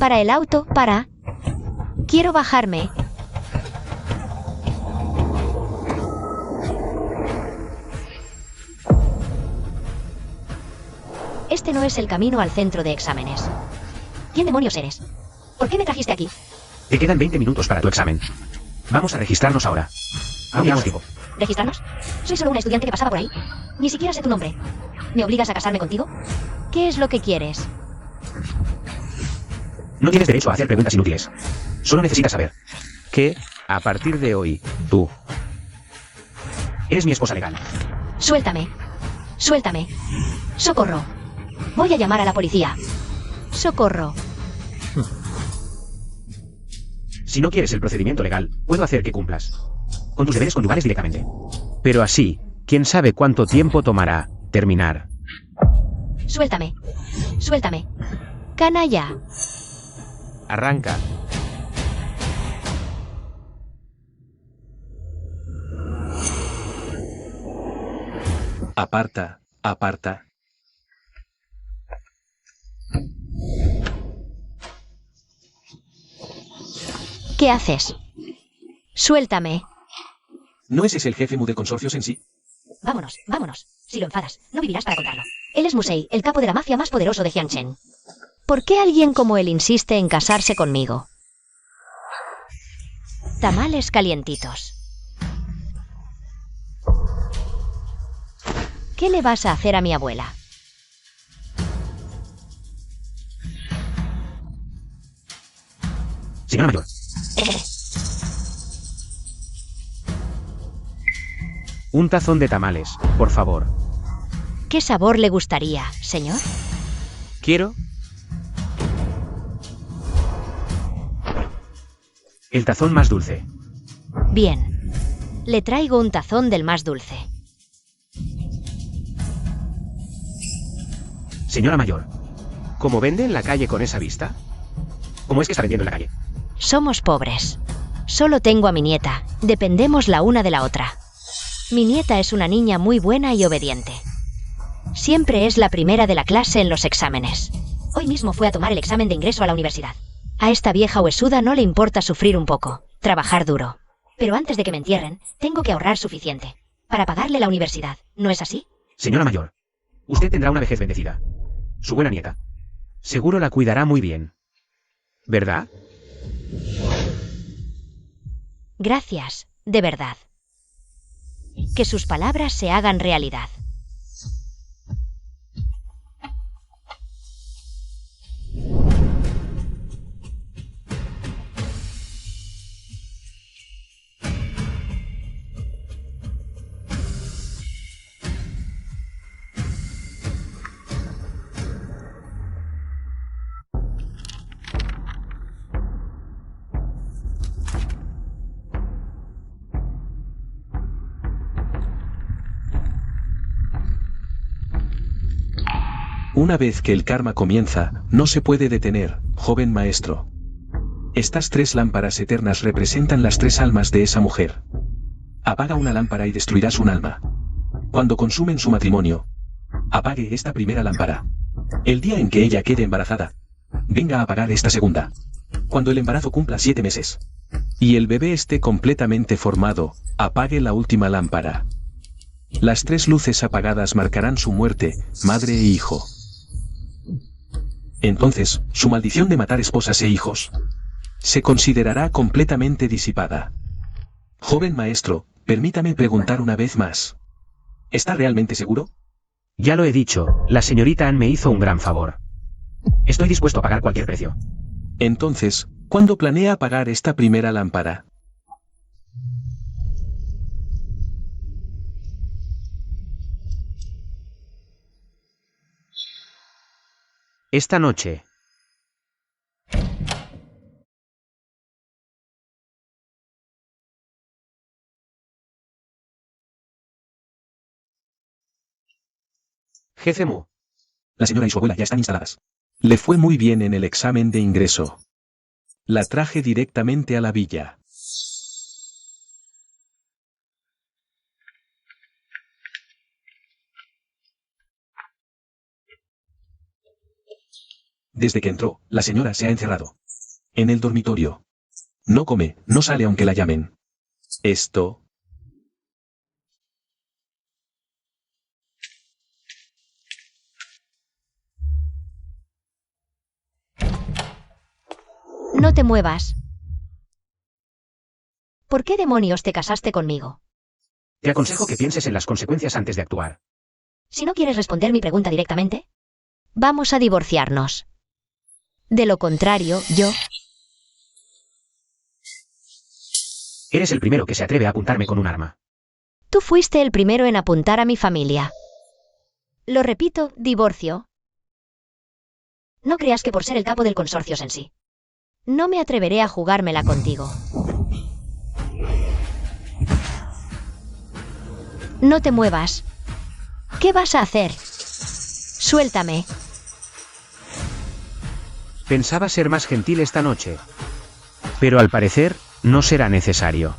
Para el auto, para. Quiero bajarme. Este no es el camino al centro de exámenes. ¿Quién demonios eres? ¿Por qué me trajiste aquí? Te quedan 20 minutos para tu examen. Vamos a registrarnos ahora. Aún tenemos tiempo. ¿Registrarnos? Soy solo una estudiante que pasaba por ahí. Ni siquiera sé tu nombre. ¿Me obligas a casarme contigo? ¿Qué es lo que quieres? No tienes derecho a hacer preguntas inútiles. Solo necesitas saber que, a partir de hoy, tú eres mi esposa legal. Suéltame. Suéltame. Socorro. Voy a llamar a la policía. Socorro. Si no quieres el procedimiento legal, puedo hacer que cumplas con tus deberes conyugales directamente. Pero así, quién sabe cuánto tiempo tomará terminar. Suéltame. Suéltame. Canalla. Arranca. Aparta, aparta. ¿Qué haces? Suéltame. ¿No ese es el jefe de consorcios en sí? Vámonos, vámonos. Si lo enfadas, no vivirás para contarlo. Él es Musei, el capo de la mafia más poderoso de Jiangchen. ¿Por qué alguien como él insiste en casarse conmigo? Tamales calientitos. ¿Qué le vas a hacer a mi abuela? Señora mayor, un tazón de tamales, por favor. ¿Qué sabor le gustaría, señor? Quiero el tazón más dulce. Bien. Le traigo un tazón del más dulce. Señora mayor, ¿cómo vende en la calle con esa vista? ¿Cómo es que está vendiendo en la calle? Somos pobres. Solo tengo a mi nieta. Dependemos la una de la otra. Mi nieta es una niña muy buena y obediente. Siempre es la primera de la clase en los exámenes. Hoy mismo fue a tomar el examen de ingreso a la universidad. A esta vieja huesuda no le importa sufrir un poco, trabajar duro. Pero antes de que me entierren, tengo que ahorrar suficiente para pagarle la universidad. ¿No es así? Señora mayor, usted tendrá una vejez bendecida. Su buena nieta. Seguro la cuidará muy bien. ¿Verdad? Gracias, de verdad. Que sus palabras se hagan realidad. Una vez que el karma comienza, no se puede detener, joven maestro. Estas 3 lámparas eternas representan las 3 almas de esa mujer. Apaga una lámpara y destruirás un alma. Cuando consumen su matrimonio, apague esta primera lámpara. El día en que ella quede embarazada, venga a apagar esta segunda. Cuando el embarazo cumpla 7 meses y el bebé esté completamente formado, apague la última lámpara. Las 3 luces apagadas marcarán su muerte, madre e hijo. Entonces, su maldición de matar esposas e hijos se considerará completamente disipada. Joven maestro, permítame preguntar una vez más. ¿Está realmente seguro? Ya lo he dicho, la señorita Ann me hizo un gran favor. Estoy dispuesto a pagar cualquier precio. Entonces, ¿cuándo planea apagar esta primera lámpara? Esta noche. Jefe Mu. La señora y su abuela ya están instaladas. Le fue muy bien en el examen de ingreso. La traje directamente a la villa. Desde que entró, la señora se ha encerrado en el dormitorio. No come, no sale aunque la llamen. Esto... No te muevas. ¿Por qué demonios te casaste conmigo? Te aconsejo que pienses en las consecuencias antes de actuar. Si no quieres responder mi pregunta directamente, vamos a divorciarnos. De lo contrario, yo... Eres el primero que se atreve a apuntarme con un arma. Tú fuiste el primero en apuntar a mi familia. Lo repito, divorcio. No creas que por ser el capo del consorcio en sí. No me atreveré a jugármela contigo. No te muevas. ¿Qué vas a hacer? Suéltame. Pensaba ser más gentil esta noche. Pero al parecer, no será necesario.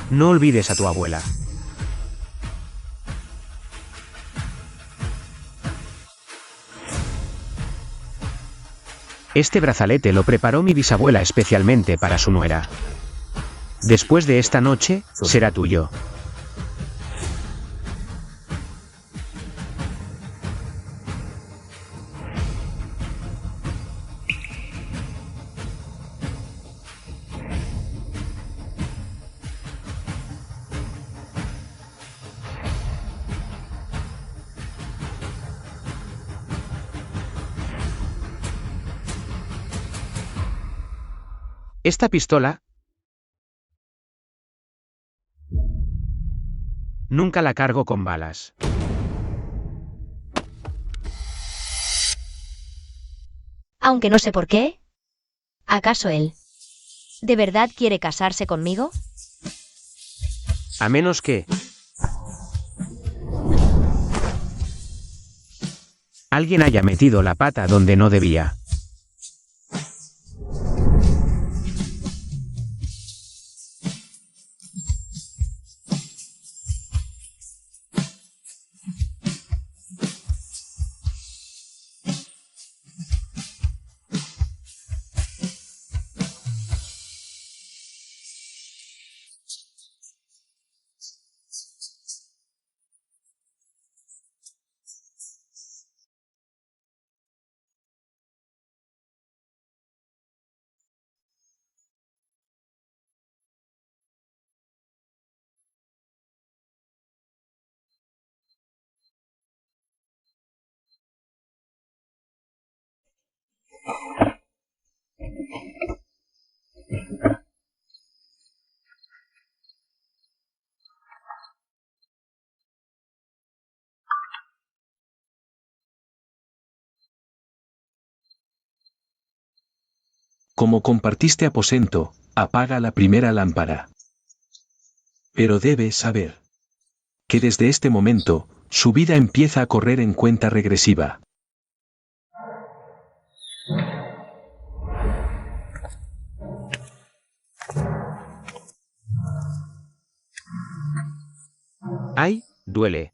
No olvides a tu abuela. Este brazalete lo preparó mi bisabuela especialmente para su nuera. Después de esta noche, será tuyo. Esta pistola nunca la cargo con balas. Aunque no sé por qué. ¿Acaso él de verdad quiere casarse conmigo? A menos que alguien haya metido la pata donde no debía. Como compartiste aposento, apaga la primera lámpara. Pero debes saber que desde este momento, su vida empieza a correr en cuenta regresiva. ¡Ay! Duele.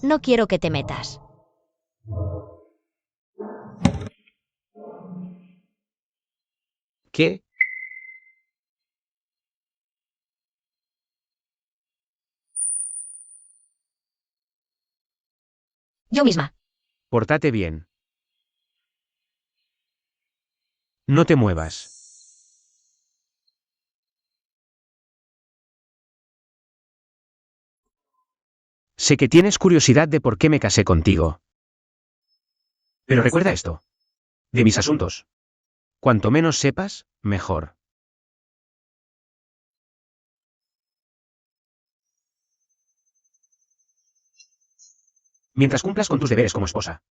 No quiero que te metas. ¿Qué? Yo misma. Pórtate bien. No te muevas. Sé que tienes curiosidad de por qué me casé contigo. Pero recuerda esto. De mis asuntos. Cuanto menos sepas, mejor. Mientras cumplas con tus deberes como esposa.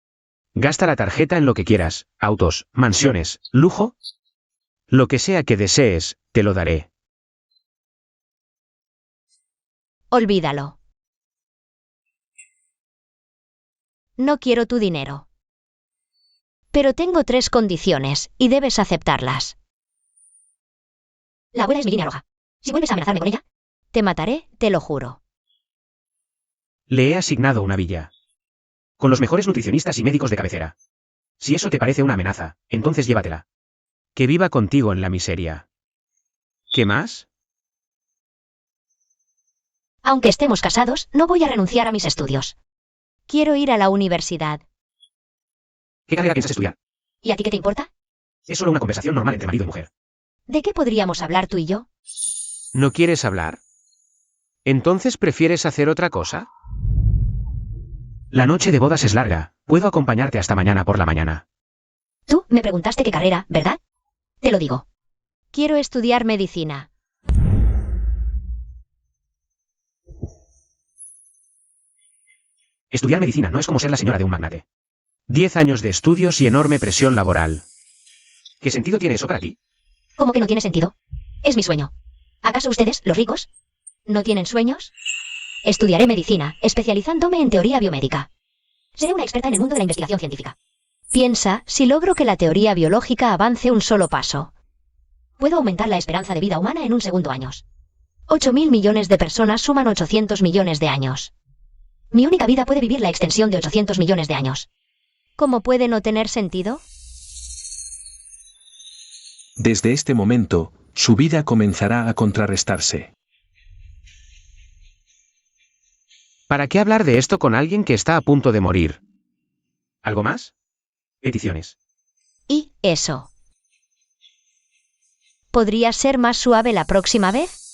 Gasta la tarjeta en lo que quieras, autos, mansiones, lujo. Lo que sea que desees, te lo daré. Olvídalo. No quiero tu dinero. Pero tengo 3 condiciones, y debes aceptarlas. La abuela es mi línea roja. Si vuelves a amenazarme con ella, te mataré, te lo juro. Le he asignado una villa. Con los mejores nutricionistas y médicos de cabecera. Si eso te parece una amenaza, entonces llévatela. Que viva contigo en la miseria. ¿Qué más? Aunque estemos casados, no voy a renunciar a mis estudios. Quiero ir a la universidad. ¿Qué carrera piensas estudiar? ¿Y a ti qué te importa? Es solo una conversación normal entre marido y mujer. ¿De qué podríamos hablar tú y yo? ¿No quieres hablar? ¿Entonces prefieres hacer otra cosa? La noche de bodas es larga. Puedo acompañarte hasta mañana por la mañana. Tú me preguntaste qué carrera, ¿verdad? Te lo digo. Quiero estudiar medicina. Estudiar medicina no es como ser la señora de un magnate. 10 años de estudios y enorme presión laboral. ¿Qué sentido tiene eso para ti? ¿Cómo que no tiene sentido? Es mi sueño. ¿Acaso ustedes, los ricos, no tienen sueños? Estudiaré medicina, especializándome en teoría biomédica. Seré una experta en el mundo de la investigación científica. Piensa, si logro que la teoría biológica avance un solo paso. Puedo aumentar la esperanza de vida humana en un segundo años. 8.000 millones de personas suman 800 millones de años. Mi única vida puede vivir la extensión de 800 millones de años. ¿Cómo puede no tener sentido? Desde este momento, su vida comenzará a contrarrestarse. ¿Para qué hablar de esto con alguien que está a punto de morir? ¿Algo más? Peticiones. Y eso. ¿Podría ser más suave la próxima vez?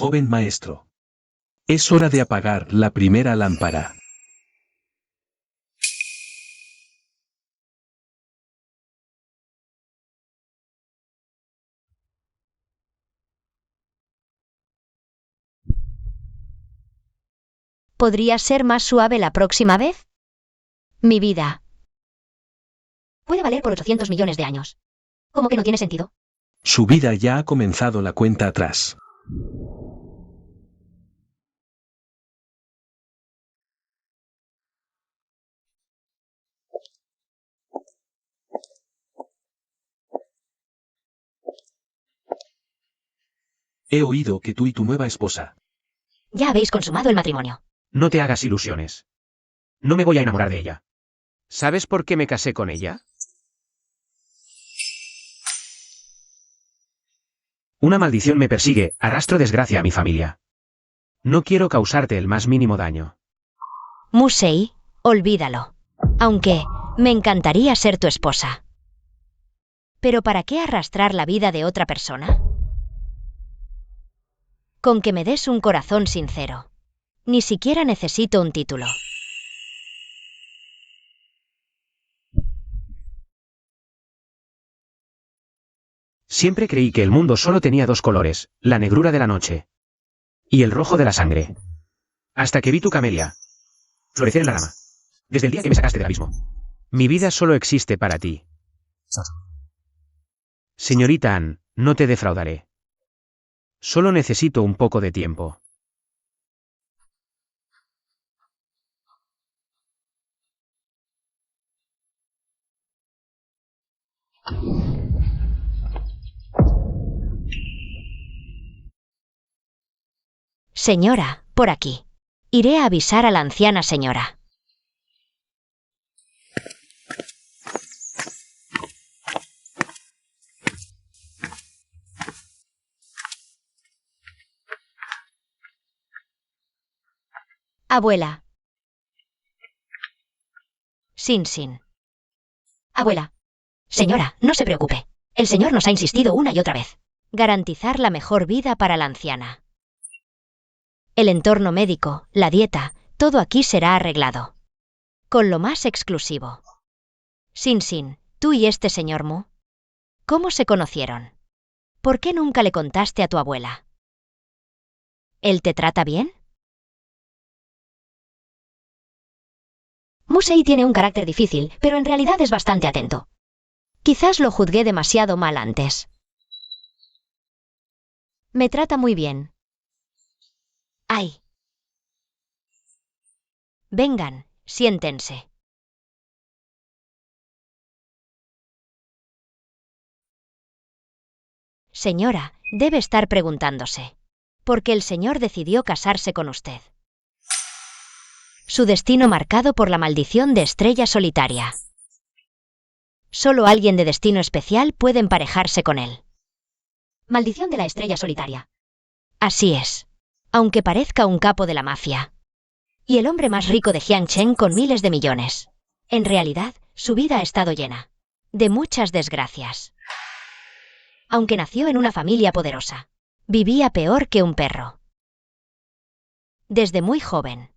Joven maestro. Es hora de apagar la primera lámpara. ¿Podría ser más suave la próxima vez? Mi vida. Puede valer por 800 millones de años. ¿Cómo que no tiene sentido? Su vida ya ha comenzado la cuenta atrás. He oído que tú y tu nueva esposa. Ya habéis consumado el matrimonio. No te hagas ilusiones. No me voy a enamorar de ella. ¿Sabes por qué me casé con ella? Una maldición me persigue, arrastro desgracia a mi familia. No quiero causarte el más mínimo daño. Musei, olvídalo. Aunque, me encantaría ser tu esposa. ¿Pero para qué arrastrar la vida de otra persona? Con que me des un corazón sincero. Ni siquiera necesito un título. Siempre creí que el mundo solo tenía dos colores, la negrura de la noche y el rojo de la sangre. Hasta que vi tu camelia florecer en la rama. Desde el día que me sacaste del abismo. Mi vida solo existe para ti. Señorita Ann, no te defraudaré. Solo necesito un poco de tiempo. Señora, por aquí. Iré a avisar a la anciana señora. Abuela. Sin. Abuela. Señora, no se preocupe. El señor nos ha insistido una y otra vez. Garantizar la mejor vida para la anciana. El entorno médico, la dieta, todo aquí será arreglado. Con lo más exclusivo. Sin, tú y este señor Mu. ¿Cómo se conocieron? ¿Por qué nunca le contaste a tu abuela? ¿Él te trata bien? Musei tiene un carácter difícil, pero en realidad es bastante atento. Quizás lo juzgué demasiado mal antes. Me trata muy bien. ¡Ay! Vengan, siéntense. Señora, debe estar preguntándose. ¿Por qué el señor decidió casarse con usted? Su destino marcado por la maldición de estrella solitaria. Solo alguien de destino especial puede emparejarse con él. Maldición de la estrella solitaria. Así es. Aunque parezca un capo de la mafia. Y el hombre más rico de Jiangchen con miles de millones. En realidad, su vida ha estado llena de muchas desgracias. Aunque nació en una familia poderosa, vivía peor que un perro. Desde muy joven,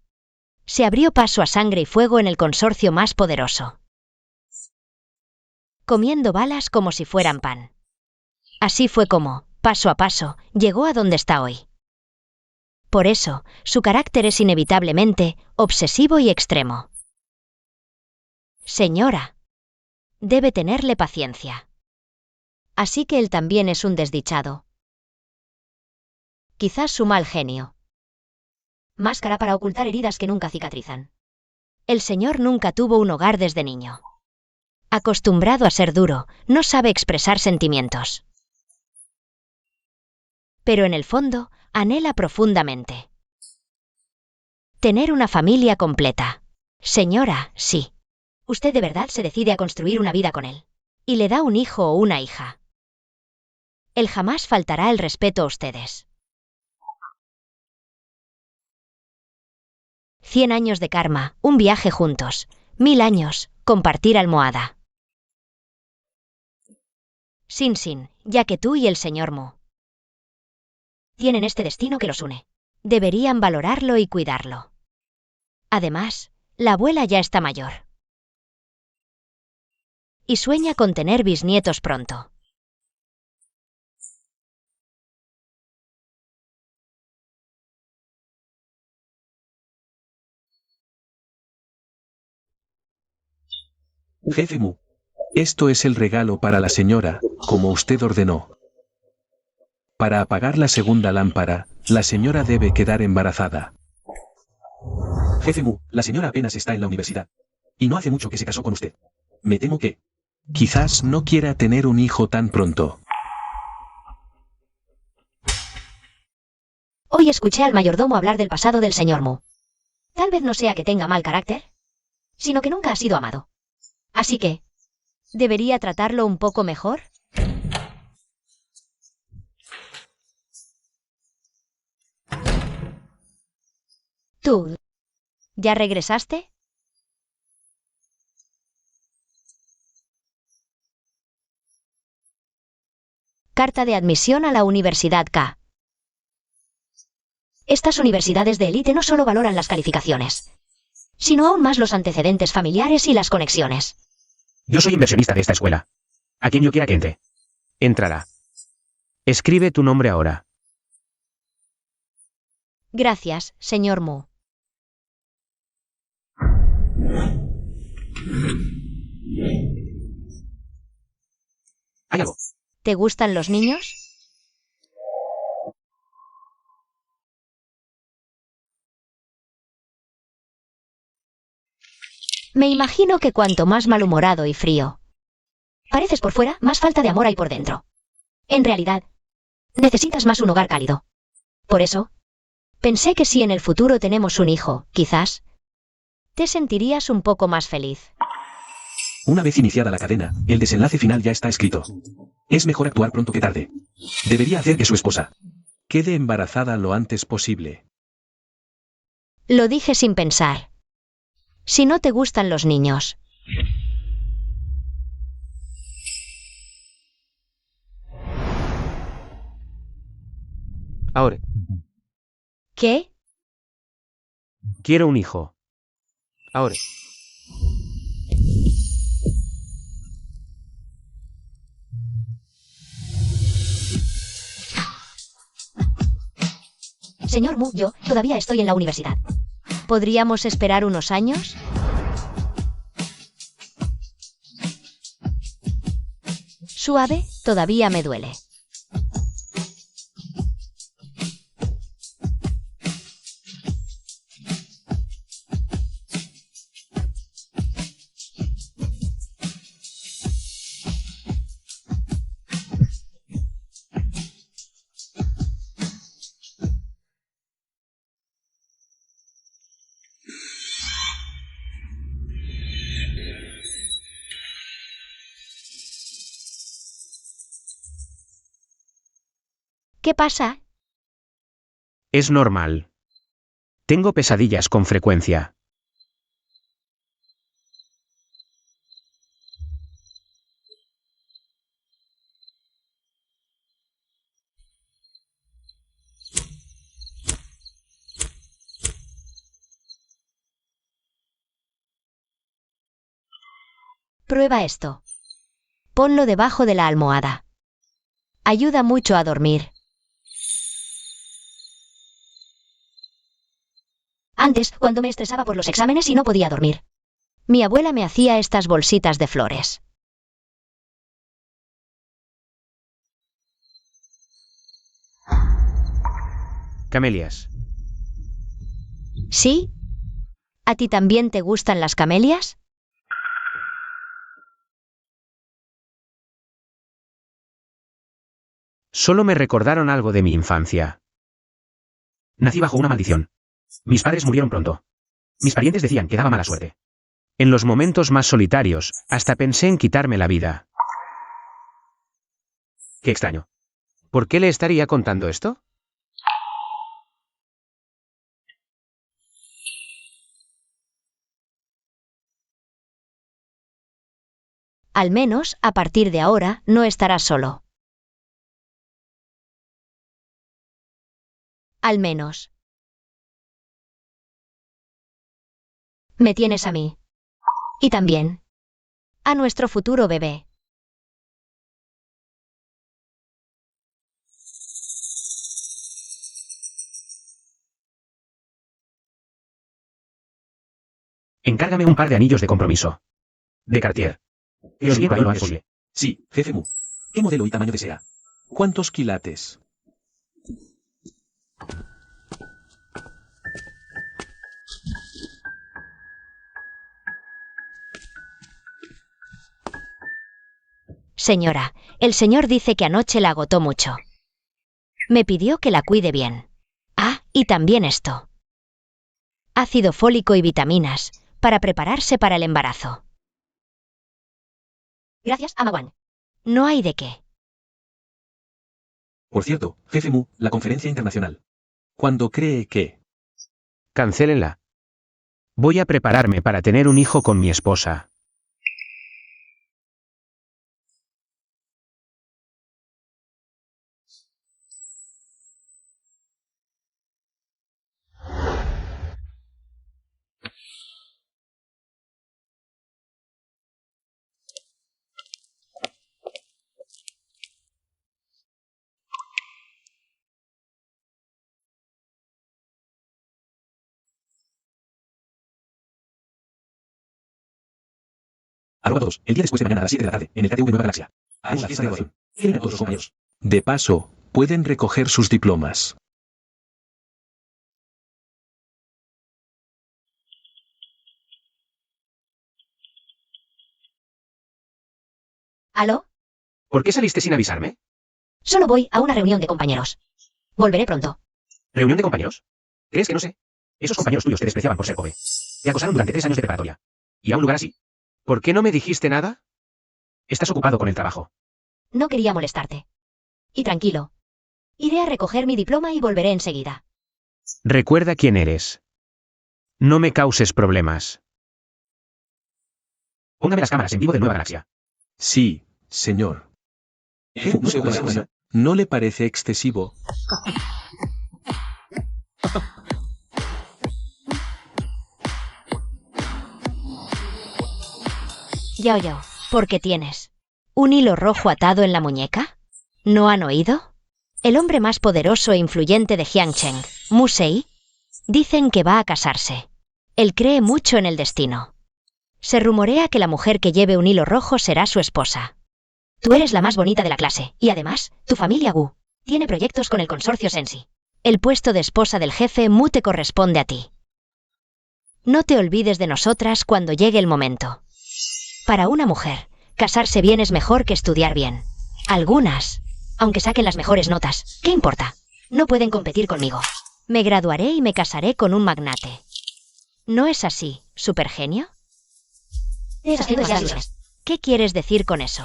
se abrió paso a sangre y fuego en el consorcio más poderoso, comiendo balas como si fueran pan. Así fue como, paso a paso, llegó a donde está hoy. Por eso, su carácter es inevitablemente obsesivo y extremo. Señora, debe tenerle paciencia. Así que él también es un desdichado. Quizás su mal genio. Máscara para ocultar heridas que nunca cicatrizan. El señor nunca tuvo un hogar desde niño. Acostumbrado a ser duro, no sabe expresar sentimientos. Pero en el fondo, anhela profundamente tener una familia completa. Señora, sí. Usted de verdad se decide a construir una vida con él. Y le da un hijo o una hija. Él jamás faltará el respeto a ustedes. 100 años de karma, un viaje juntos. 1000 años, compartir almohada. Sin, ya que tú y el señor Mu tienen este destino que los une. Deberían valorarlo y cuidarlo. Además, la abuela ya está mayor. Y sueña con tener bisnietos pronto. Jefe Mu. Esto es el regalo para la señora, como usted ordenó. Para apagar la segunda lámpara, la señora debe quedar embarazada. Jefe Mu, la señora apenas está en la universidad. Y no hace mucho que se casó con usted. Me temo que quizás no quiera tener un hijo tan pronto. Hoy escuché al mayordomo hablar del pasado del señor Mu. Tal vez no sea que tenga mal carácter, sino que nunca ha sido amado. Así que, ¿debería tratarlo un poco mejor? ¿Tú ya regresaste? Carta de admisión a la Universidad K. Estas universidades de élite no solo valoran las calificaciones, sino aún más los antecedentes familiares y las conexiones. Yo soy inversionista de esta escuela. A quien yo quiera que entre, entrará. Escribe tu nombre ahora. Gracias, señor Mu. ¿Hay algo? ¿Te gustan los niños? Me imagino que cuanto más malhumorado y frío pareces por fuera, más falta de amor hay por dentro. En realidad, necesitas más un hogar cálido. Por eso, pensé que si en el futuro tenemos un hijo, quizás, te sentirías un poco más feliz. Una vez iniciada la cadena, el desenlace final ya está escrito. Es mejor actuar pronto que tarde. Debería hacer que su esposa quede embarazada lo antes posible. Lo dije sin pensar. Si no te gustan los niños. Ahora. ¿Qué? Quiero un hijo. Ahora. Señor Mu, yo todavía estoy en la universidad. ¿Podríamos esperar unos años? Suave, todavía me duele. ¿Qué pasa? Es normal. Tengo pesadillas con frecuencia. Prueba esto. Ponlo debajo de la almohada. Ayuda mucho a dormir. Antes, cuando me estresaba por los exámenes y no podía dormir, mi abuela me hacía estas bolsitas de flores. Camelias. ¿Sí? ¿A ti también te gustan las camelias? Solo me recordaron algo de mi infancia. Nací bajo una maldición. Mis padres murieron pronto. Mis parientes decían que daba mala suerte. En los momentos más solitarios, hasta pensé en quitarme la vida. Qué extraño. ¿Por qué le estaría contando esto? Al menos, a partir de ahora, no estarás solo. Al menos. Me tienes a mí. Y también a nuestro futuro bebé. Encárgame un par de anillos de compromiso. De Cartier. Que os llegue lo antes posible. Sí, jefe Mu. ¿Qué modelo y tamaño desea? ¿Cuántos quilates? Señora, el señor dice que anoche la agotó mucho. Me pidió que la cuide bien. Ah, y también esto. Ácido fólico y vitaminas, para prepararse para el embarazo. Gracias, Amawan. No hay de qué. Por cierto, jefe Mu, la conferencia internacional. ¿Cuándo cree que? Cancélenla. Voy a prepararme para tener un hijo con mi esposa. Arroba todos, el día después de mañana a las 7 de la tarde, en el KTV Nueva Galaxia. Haremos la fiesta de graduación. Quieren a todos los compañeros. De paso, pueden recoger sus diplomas. ¿Aló? ¿Por qué saliste sin avisarme? Solo voy a una reunión de compañeros. Volveré pronto. ¿Reunión de compañeros? ¿Crees que no sé? Esos compañeros tuyos te despreciaban por ser joven. Te acosaron durante 3 años de preparatoria. Y a un lugar así. ¿Por qué no me dijiste nada? Estás ocupado con el trabajo. No quería molestarte. Y tranquilo. Iré a recoger mi diploma y volveré enseguida. Recuerda quién eres. No me causes problemas. Póngame las cámaras en vivo de Nueva Galaxia. Sí, señor. ¿No le parece excesivo? Yao, ¿por qué tienes un hilo rojo atado en la muñeca? ¿No han oído? El hombre más poderoso e influyente de Jiangcheng, Mu Sei, dicen que va a casarse. Él cree mucho en el destino. Se rumorea que la mujer que lleve un hilo rojo será su esposa. Tú eres la más bonita de la clase, y además, tu familia Wu tiene proyectos con el consorcio Sensi. El puesto de esposa del jefe Mu te corresponde a ti. No te olvides de nosotras cuando llegue el momento. Para una mujer, casarse bien es mejor que estudiar bien. Algunas, aunque saquen las mejores notas, ¿qué importa? No pueden competir conmigo. Me graduaré y me casaré con un magnate. ¿No es así, supergenio? ¿Qué quieres decir con eso?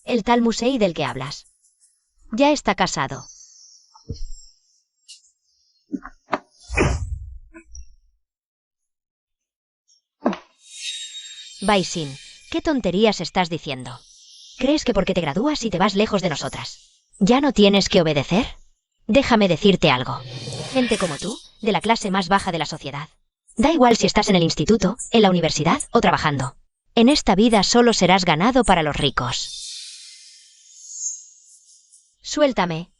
El tal Musei del que hablas. Ya está casado. Baisin, ¿qué tonterías estás diciendo? ¿Crees que porque te gradúas y te vas lejos de nosotras, ya no tienes que obedecer? Déjame decirte algo. Gente como tú, de la clase más baja de la sociedad. Da igual si estás en el instituto, en la universidad o trabajando. En esta vida solo serás ganado para los ricos. Suéltame.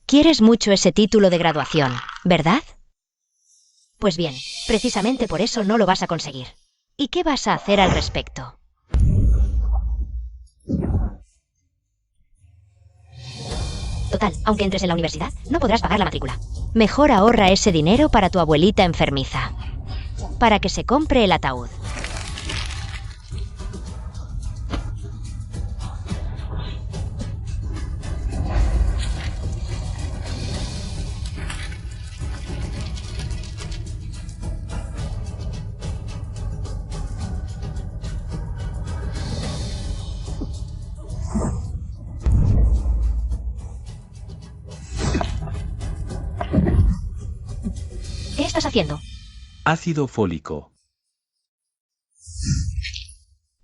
Quieres mucho ese título de graduación, ¿verdad? Pues bien, precisamente por eso no lo vas a conseguir. ¿Y qué vas a hacer al respecto? Total, aunque entres en la universidad, no podrás pagar la matrícula. Mejor ahorra ese dinero para tu abuelita enfermiza. Para que se compre el ataúd. ¿Qué estás haciendo? Ácido fólico.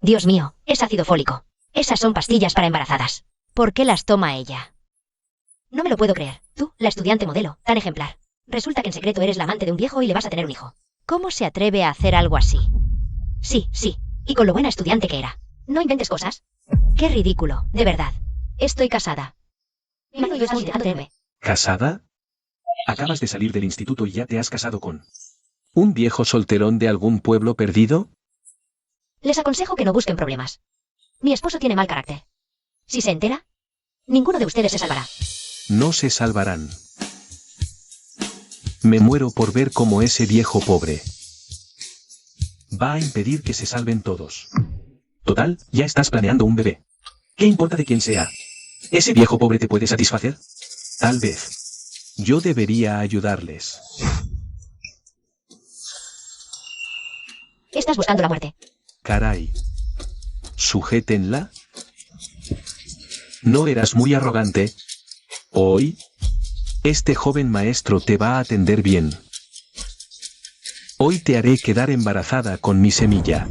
Dios mío, es ácido fólico. Esas son pastillas para embarazadas. ¿Por qué las toma ella? No me lo puedo creer. Tú, la estudiante modelo, tan ejemplar. Resulta que en secreto eres la amante de un viejo y le vas a tener un hijo. ¿Cómo se atreve a hacer algo así? Sí, sí. Y con lo buena estudiante que era. No inventes cosas. Qué ridículo, de verdad. Estoy casada. ¿Casada? Acabas de salir del instituto y ya te has casado con un viejo solterón de algún pueblo perdido. Les aconsejo que no busquen problemas. Mi esposo tiene mal carácter. Si se entera, ninguno de ustedes se salvará. No se salvarán. Me muero por ver cómo ese viejo pobre va a impedir que se salven todos. Total, ya estás planeando un bebé. ¿Qué importa de quién sea? ¿Ese viejo pobre te puede satisfacer? Tal vez. Yo debería ayudarles. Estás buscando la muerte. Caray. Sujétenla. ¿No eras muy arrogante? Hoy, este joven maestro te va a atender bien. Hoy te haré quedar embarazada con mi semilla.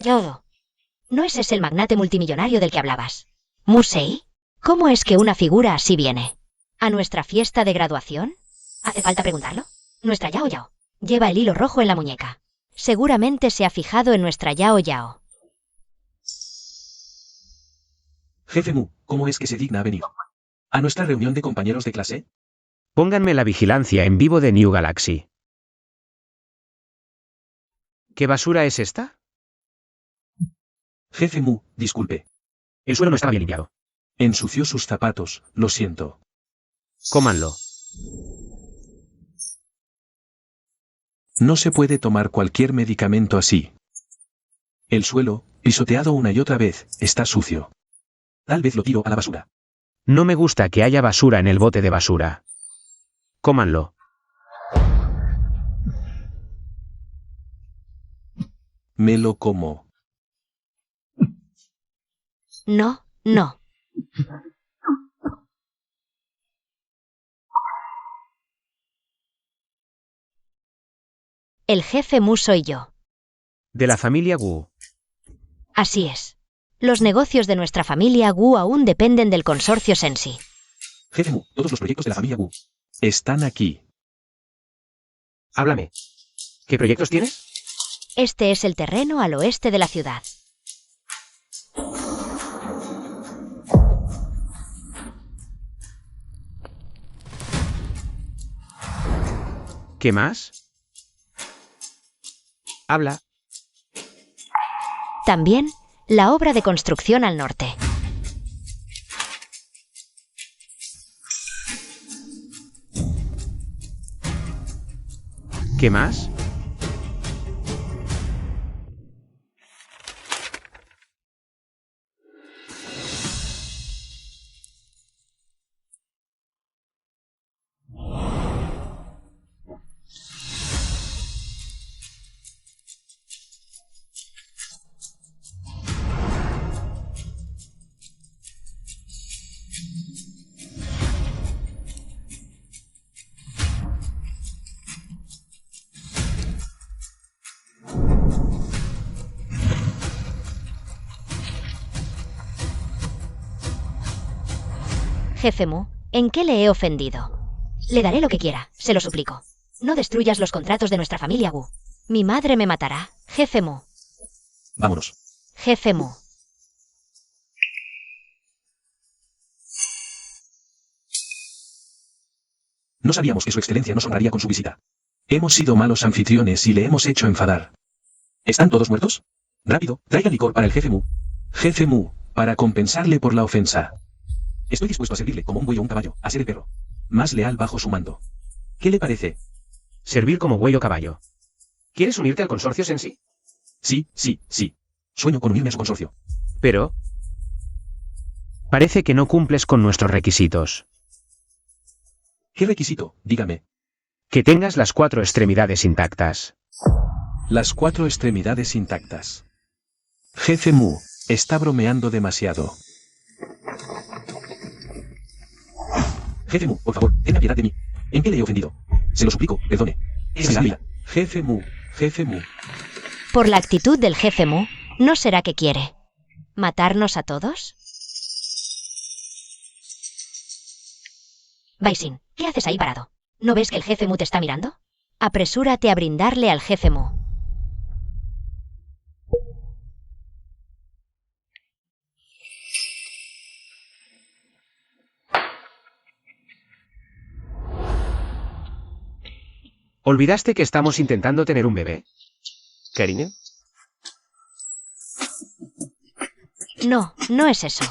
Yodo. ¿No es ese el magnate multimillonario del que hablabas? ¿Musei? ¿Cómo es que una figura así viene? ¿A nuestra fiesta de graduación? ¿Hace falta preguntarlo? Nuestra Yao Yao. Lleva el hilo rojo en la muñeca. Seguramente se ha fijado en nuestra Yao Yao. Jefe Mu, ¿cómo es que se digna venir a nuestra reunión de compañeros de clase? Pónganme la vigilancia en vivo de New Galaxy. ¿Qué basura es esta? Jefe Mu, disculpe. El suelo no estaba bien limpiado. Ensució sus zapatos, lo siento. Cómanlo. No se puede tomar cualquier medicamento así. El suelo, pisoteado una y otra vez, está sucio. Tal vez lo tiro a la basura. No me gusta que haya basura en el bote de basura. Cómanlo. Me lo como. No, no. El jefe Mu soy yo. De la familia Wu. Así es. Los negocios de nuestra familia Wu aún dependen del consorcio Sensi. Jefe Mu, todos los proyectos de la familia Wu están aquí. Háblame. ¿Qué proyectos tienes? Este es el terreno al oeste de la ciudad. ¿Qué más? Habla. También, la obra de construcción al norte. ¿Qué más? Jefe Mu, ¿en qué le he ofendido? Le daré lo que quiera, se lo suplico. No destruyas los contratos de nuestra familia Wu. Mi madre me matará, jefe Mu. Vámonos. Jefe Mu. No sabíamos que su excelencia nos honraría con su visita. Hemos sido malos anfitriones y le hemos hecho enfadar. ¿Están todos muertos? Rápido, traiga licor para el jefe Mu. Jefe Mu, para compensarle por la ofensa. Estoy dispuesto a servirle como un buey o un caballo, a ser el perro más leal bajo su mando. ¿Qué le parece? Servir como buey o caballo. ¿Quieres unirte al consorcio Sensi? Sí, sí, sí. Sueño con unirme a su consorcio. Pero... parece que no cumples con nuestros requisitos. ¿Qué requisito? Dígame. Que tengas las 4 extremidades intactas. Las 4 extremidades intactas. Jefe Mu, está bromeando demasiado. Jefe Mu, por favor, tenga piedad de mí. ¿En qué le he ofendido? Se lo suplico, perdone. Es la vida. Jefe Mu, jefe Mu. Por la actitud del jefe Mu, ¿no será que quiere matarnos a todos? Baisin, ¿qué haces ahí parado? ¿No ves que el jefe Mu te está mirando? Apresúrate a brindarle al jefe Mu. ¿Olvidaste que estamos intentando tener un bebé? ¿Cariño? No, no es eso.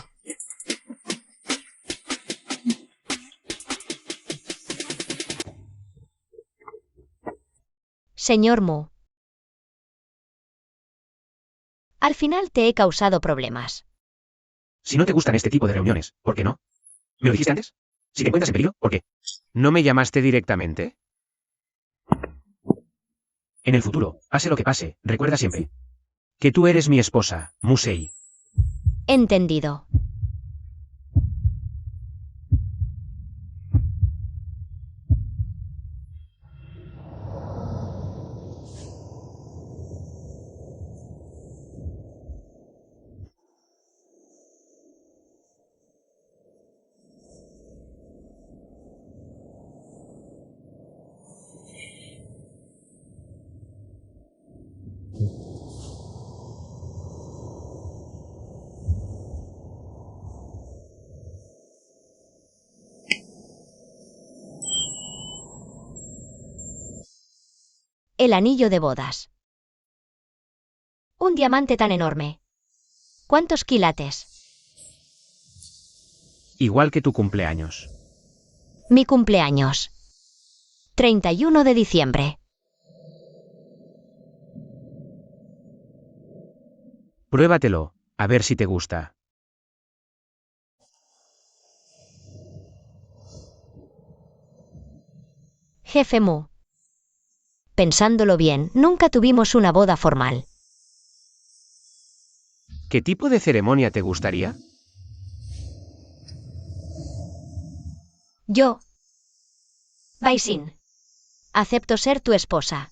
Señor Mu. Al final te he causado problemas. Si no te gustan este tipo de reuniones, ¿por qué no? ¿Me lo dijiste antes? Si te encuentras en peligro, ¿por qué? ¿No me llamaste directamente? En el futuro, pase lo que pase, recuerda siempre que tú eres mi esposa, Musei. Entendido. El anillo de bodas. Un diamante tan enorme. ¿Cuántos quilates? Igual que tu cumpleaños. Mi cumpleaños. 31 de diciembre. Pruébatelo, a ver si te gusta. Jefe Mu. Pensándolo bien, nunca tuvimos una boda formal. ¿Qué tipo de ceremonia te gustaría? Yo, Baisin, acepto ser tu esposa.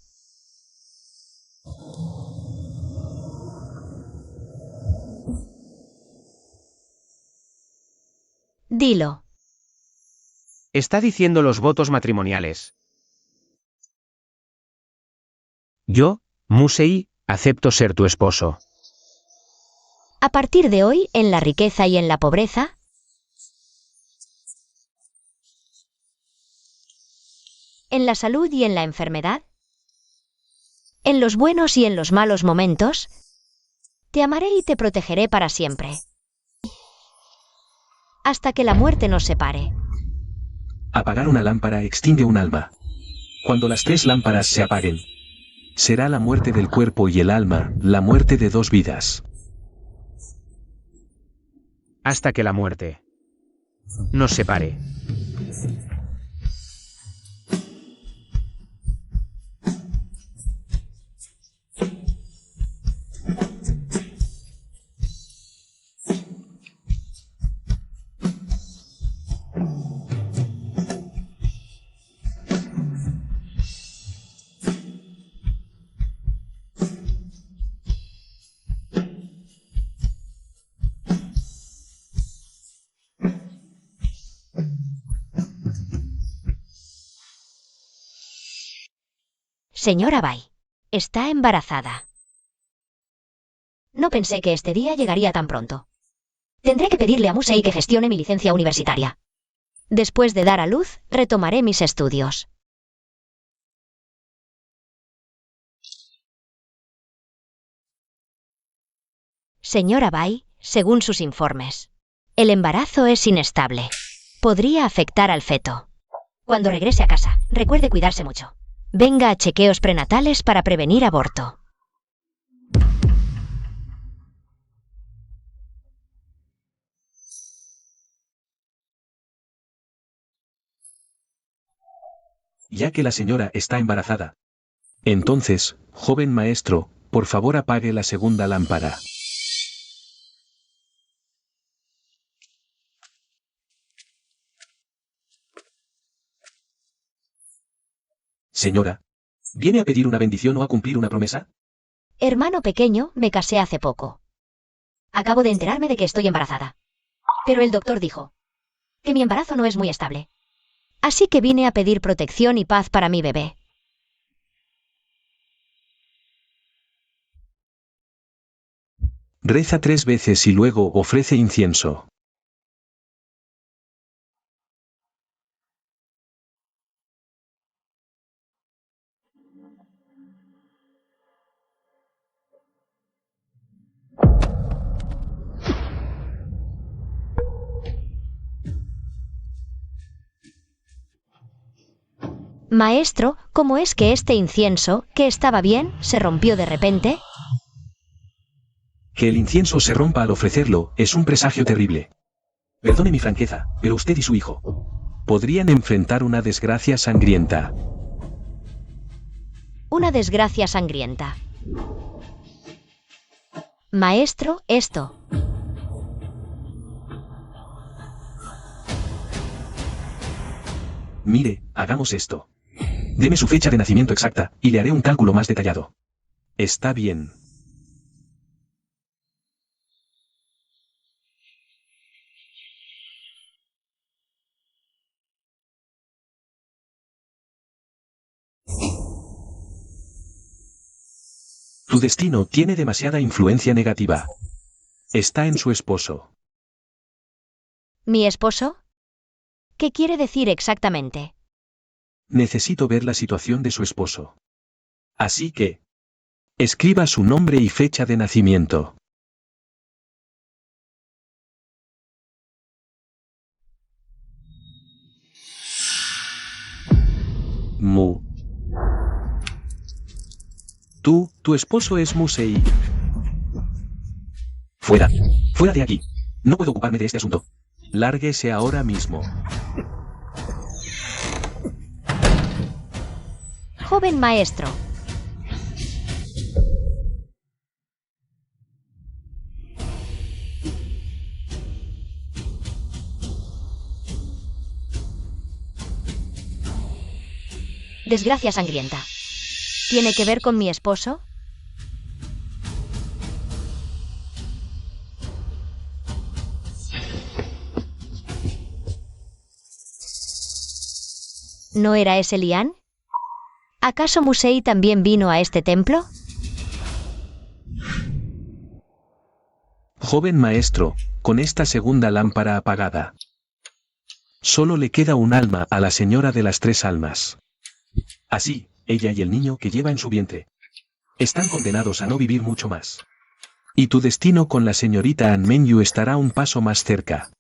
Dilo. Está diciendo los votos matrimoniales. Yo, Musei, acepto ser tu esposo. A partir de hoy, en la riqueza y en la pobreza, en la salud y en la enfermedad, en los buenos y en los malos momentos, te amaré y te protegeré para siempre. Hasta que la muerte nos separe. Apagar una lámpara extingue un alma. Cuando las 3 lámparas se apaguen, será la muerte del cuerpo y el alma, la muerte de 2 vidas. Hasta que la muerte nos separe. Señora Bai, está embarazada. No pensé que este día llegaría tan pronto. Tendré que pedirle a Musei que gestione mi licencia universitaria. Después de dar a luz, retomaré mis estudios. Señora Bai, según sus informes, el embarazo es inestable. Podría afectar al feto. Cuando regrese a casa, recuerde cuidarse mucho. Venga a chequeos prenatales para prevenir aborto. Ya que la señora está embarazada. Entonces, joven maestro, por favor apague la segunda lámpara. Señora, ¿viene a pedir una bendición o a cumplir una promesa? Hermano pequeño, me casé hace poco. Acabo de enterarme de que estoy embarazada. Pero el doctor dijo que mi embarazo no es muy estable. Así que vine a pedir protección y paz para mi bebé. Reza 3 veces y luego ofrece incienso. Maestro, ¿cómo es que este incienso, que estaba bien, se rompió de repente? Que el incienso se rompa al ofrecerlo es un presagio terrible. Perdone mi franqueza, pero usted y su hijo podrían enfrentar una desgracia sangrienta. Una desgracia sangrienta. Maestro, esto. Mire, hagamos esto. Deme su fecha de nacimiento exacta, y le haré un cálculo más detallado. Está bien. Tu destino tiene demasiada influencia negativa. Está en su esposo. ¿Mi esposo? ¿Qué quiere decir exactamente? Necesito ver la situación de su esposo. Así que, escriba su nombre y fecha de nacimiento. Mu. Tu esposo es Musei. Fuera. Fuera de aquí. No puedo ocuparme de este asunto. Lárguese ahora mismo. Joven maestro. Desgracia sangrienta. ¿Tiene que ver con mi esposo? ¿No era ese Lian? ¿Acaso Musei también vino a este templo? Joven maestro, con esta segunda lámpara apagada. Solo le queda un alma a la señora de las 3 almas. Así, ella y el niño que lleva en su vientre están condenados a no vivir mucho más. Y tu destino con la señorita An Menyu estará un paso más cerca.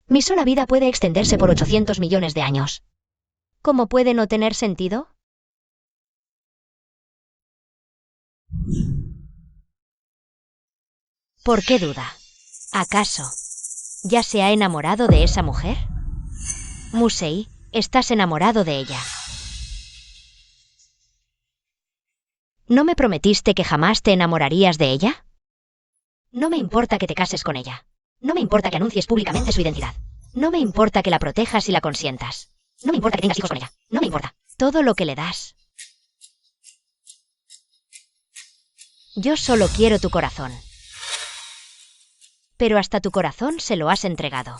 Mi sola vida puede extenderse por 800 millones de años. ¿Cómo puede no tener sentido? ¿Por qué duda? ¿Acaso ya se ha enamorado de esa mujer? Musei, estás enamorado de ella. ¿No me prometiste que jamás te enamorarías de ella? No me importa que te cases con ella. No me importa que anuncies públicamente su identidad. No me importa que la protejas y la consientas. No me importa que tengas hijos con ella. No me importa. Todo lo que le das. Yo solo quiero tu corazón. Pero hasta tu corazón se lo has entregado.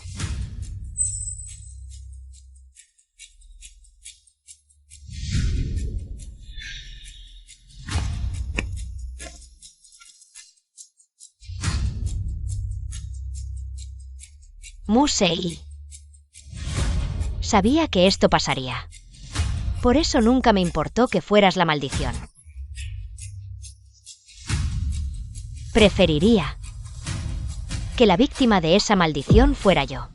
Musei. Sabía que esto pasaría. Por eso nunca me importó que fueras la maldición. Preferiría que la víctima de esa maldición fuera yo.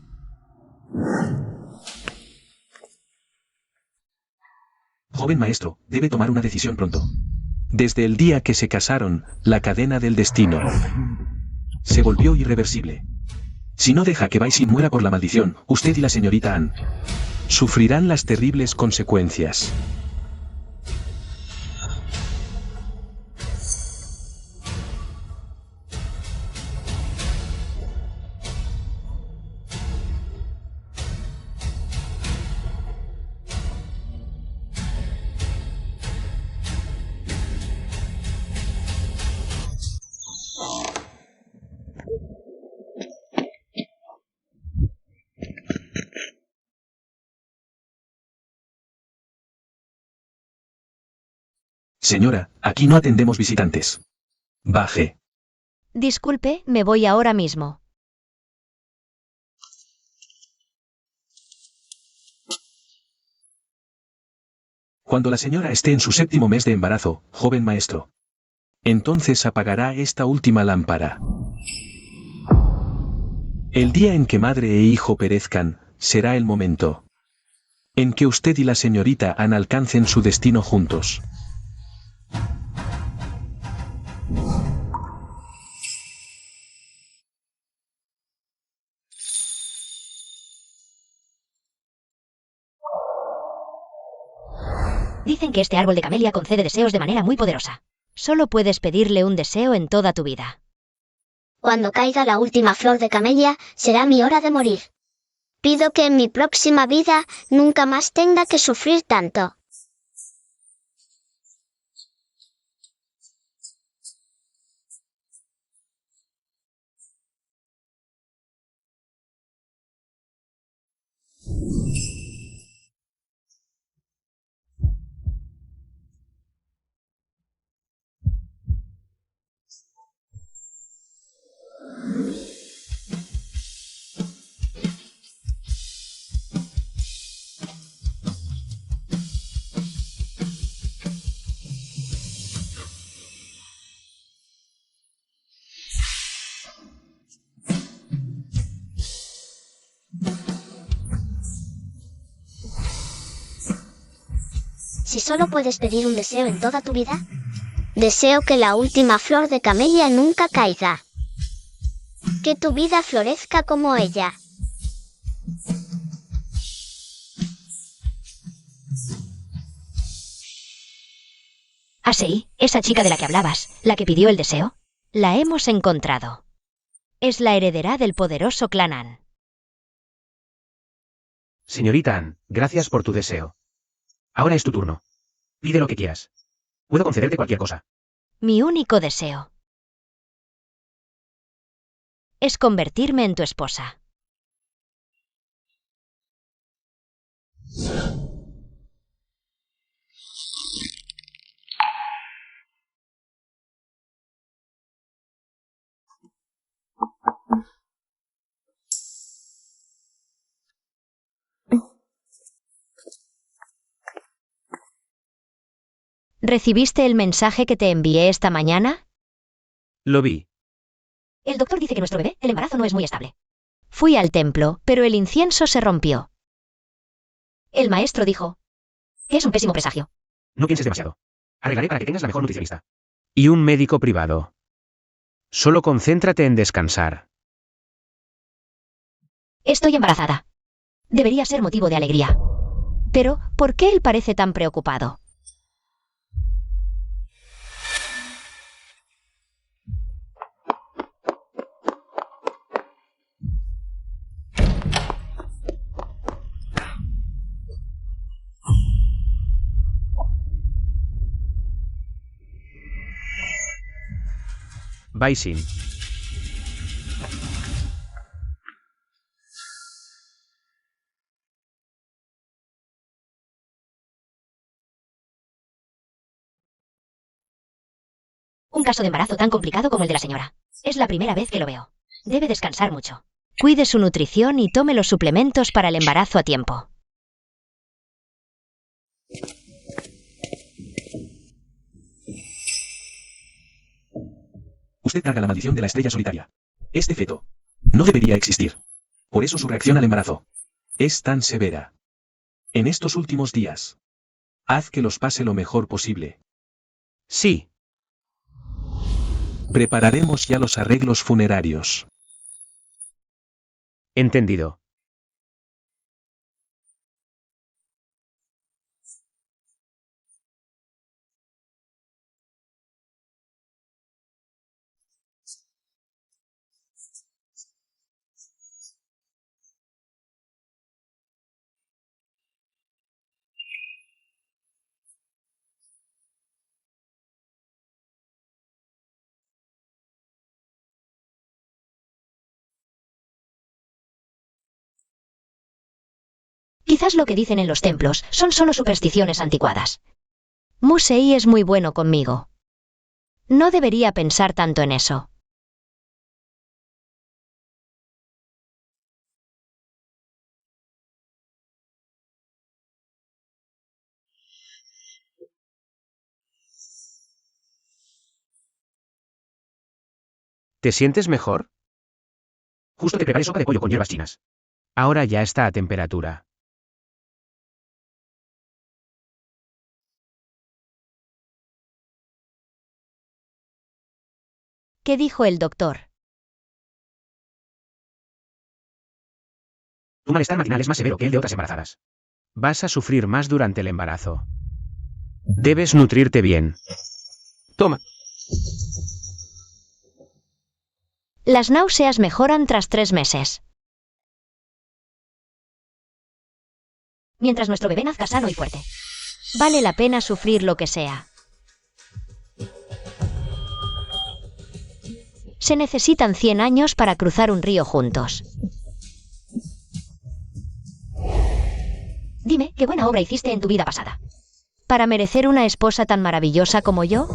Joven maestro, debe tomar una decisión pronto. Desde el día que se casaron, la cadena del destino se volvió irreversible. Si no deja que Baisin muera por la maldición, usted y la señorita Ann sufrirán las terribles consecuencias. Señora, aquí no atendemos visitantes. Baje. Disculpe, me voy ahora mismo. Cuando la señora esté en su 7º mes de embarazo, joven maestro, entonces apagará esta última lámpara. El día en que madre e hijo perezcan, será el momento en que usted y la señorita Ann alcancen su destino juntos. Dicen que este árbol de camelia concede deseos de manera muy poderosa. Solo puedes pedirle un deseo en toda tu vida. Cuando caiga la última flor de camelia, será mi hora de morir. Pido que en mi próxima vida nunca más tenga que sufrir tanto. Si solo puedes pedir un deseo en toda tu vida, deseo que la última flor de camelia nunca caiga. Que tu vida florezca como ella. Ah, sí, esa chica de la que hablabas, la que pidió el deseo. La hemos encontrado. Es la heredera del poderoso clan An. Señorita Ann, gracias por tu deseo. Ahora es tu turno. Pide lo que quieras. Puedo concederte cualquier cosa. Mi único deseo es convertirme en tu esposa. ¿Recibiste el mensaje que te envié esta mañana? Lo vi. El doctor dice que nuestro bebé, el embarazo no es muy estable. Fui al templo, pero el incienso se rompió. El maestro dijo que es un pésimo presagio. No pienses demasiado. Arreglaré para que tengas la mejor nutricionista. Y un médico privado. Solo concéntrate en descansar. Estoy embarazada. Debería ser motivo de alegría. Pero, ¿por qué él parece tan preocupado? Baisin. Un caso de embarazo tan complicado como el de la señora. Es la primera vez que lo veo. Debe descansar mucho. Cuide su nutrición y tome los suplementos para el embarazo a tiempo. Usted carga la maldición de la estrella solitaria. Este feto no debería existir. Por eso su reacción al embarazo es tan severa. En estos últimos días, haz que los pase lo mejor posible. Sí. Prepararemos ya los arreglos funerarios. Entendido. Quizás lo que dicen en los templos son solo supersticiones anticuadas. Musei es muy bueno conmigo. No debería pensar tanto en eso. ¿Te sientes mejor? Justo te preparé sopa de pollo con hierbas chinas. Ahora ya está a temperatura. ¿Qué dijo el doctor? Tu malestar matinal es más severo que el de otras embarazadas. Vas a sufrir más durante el embarazo. Debes nutrirte bien. Toma. Las náuseas mejoran tras 3 meses. Mientras nuestro bebé nazca sano y fuerte. Vale la pena sufrir lo que sea. Se necesitan 100 años para cruzar un río juntos. Dime, ¿qué buena obra hiciste en tu vida pasada? ¿Para merecer una esposa tan maravillosa como yo?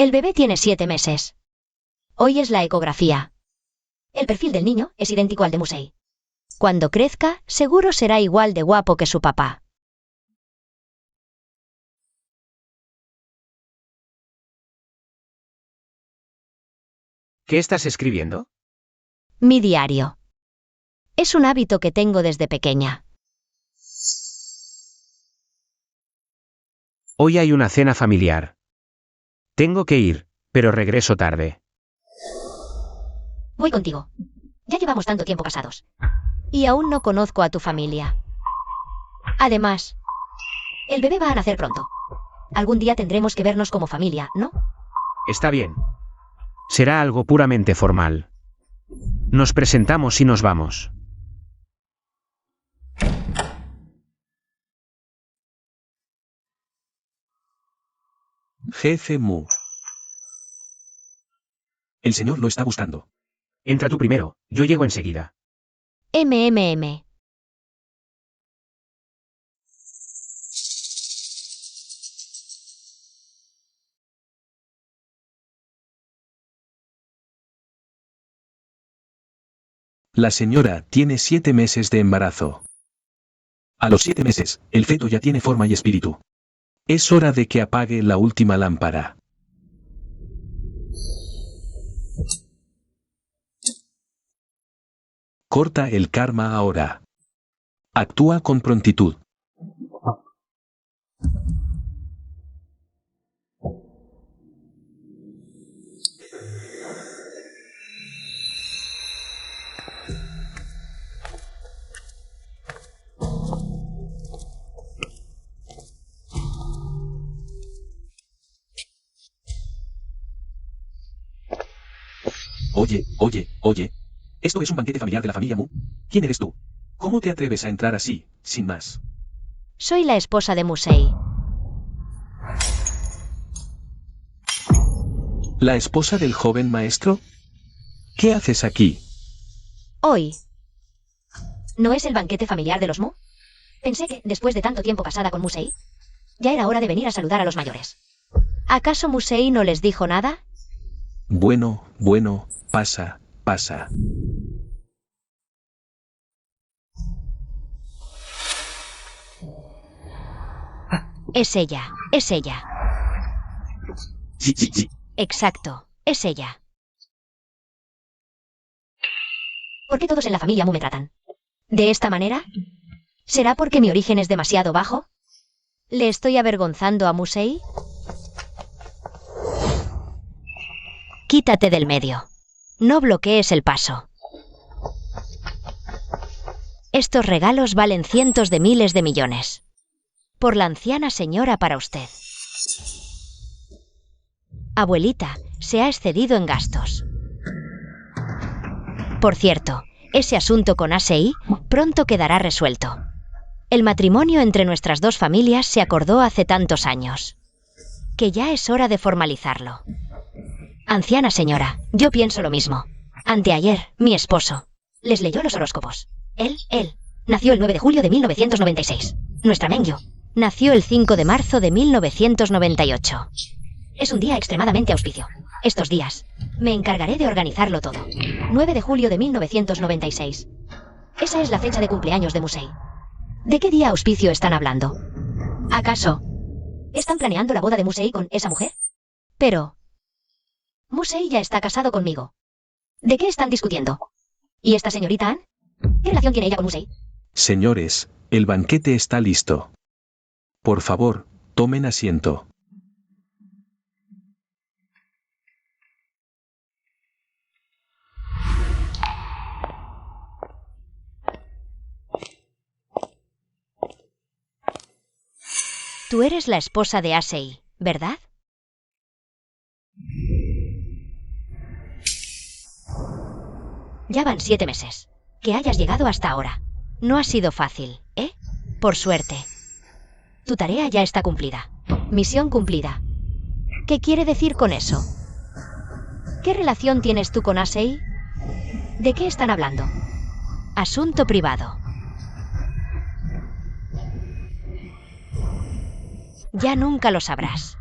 El bebé tiene 7 meses. Hoy es la ecografía. El perfil del niño es idéntico al de Musei. Cuando crezca, seguro será igual de guapo que su papá. ¿Qué estás escribiendo? Mi diario. Es un hábito que tengo desde pequeña. Hoy hay una cena familiar. Tengo que ir, pero regreso tarde. Voy contigo. Ya llevamos tanto tiempo casados. Y aún no conozco a tu familia. Además, el bebé va a nacer pronto. Algún día tendremos que vernos como familia, ¿no? Está bien. Será algo puramente formal. Nos presentamos y nos vamos. Jefe Mu. El señor lo está buscando. Entra tú primero, yo llego enseguida. MMM. La señora tiene 7 meses de embarazo. A los 7 meses, el feto ya tiene forma y espíritu. Es hora de que apague la última lámpara. Corta el karma ahora. Actúa con prontitud. Oye. ¿Esto es un banquete familiar de la familia Mu? ¿Quién eres tú? ¿Cómo te atreves a entrar así, sin más? Soy la esposa de Musei. ¿La esposa del joven maestro? ¿Qué haces aquí? Hoy. ¿No es el banquete familiar de los Mu? Pensé que, después de tanto tiempo casada con Musei, ya era hora de venir a saludar a los mayores. ¿Acaso Musei no les dijo nada? Bueno, pasa. Es ella. Sí. Exacto, es ella. ¿Por qué todos en la familia Mu me tratan de esta manera? ¿Será porque mi origen es demasiado bajo? ¿Le estoy avergonzando a Musei? Quítate del medio. No bloquees el paso. Estos regalos valen cientos de miles de millones. Por la anciana señora para usted. Abuelita, se ha excedido en gastos. Por cierto, ese asunto con ASEI pronto quedará resuelto. El matrimonio entre nuestras dos familias se acordó hace tantos años, que ya es hora de formalizarlo. Anciana señora, yo pienso lo mismo. Anteayer, mi esposo les leyó los horóscopos. Él, nació el 9 de julio de 1996. Nuestra Mengyo nació el 5 de marzo de 1998. Es un día extremadamente auspicio. Estos días, me encargaré de organizarlo todo. 9 de julio de 1996. Esa es la fecha de cumpleaños de Musei. ¿De qué día auspicio están hablando? ¿Acaso están planeando la boda de Musei con esa mujer? Pero Musei ya está casado conmigo. ¿De qué están discutiendo? ¿Y esta señorita Ann? ¿Qué relación tiene ella con Musei? Señores, el banquete está listo. Por favor, tomen asiento. Tú eres la esposa de ASEI, ¿verdad? Ya van 7 meses. Que hayas llegado hasta ahora. No ha sido fácil, ¿eh? Por suerte. Tu tarea ya está cumplida. Misión cumplida. ¿Qué quiere decir con eso? ¿Qué relación tienes tú con ASEI? ¿De qué están hablando? Asunto privado. Ya nunca lo sabrás.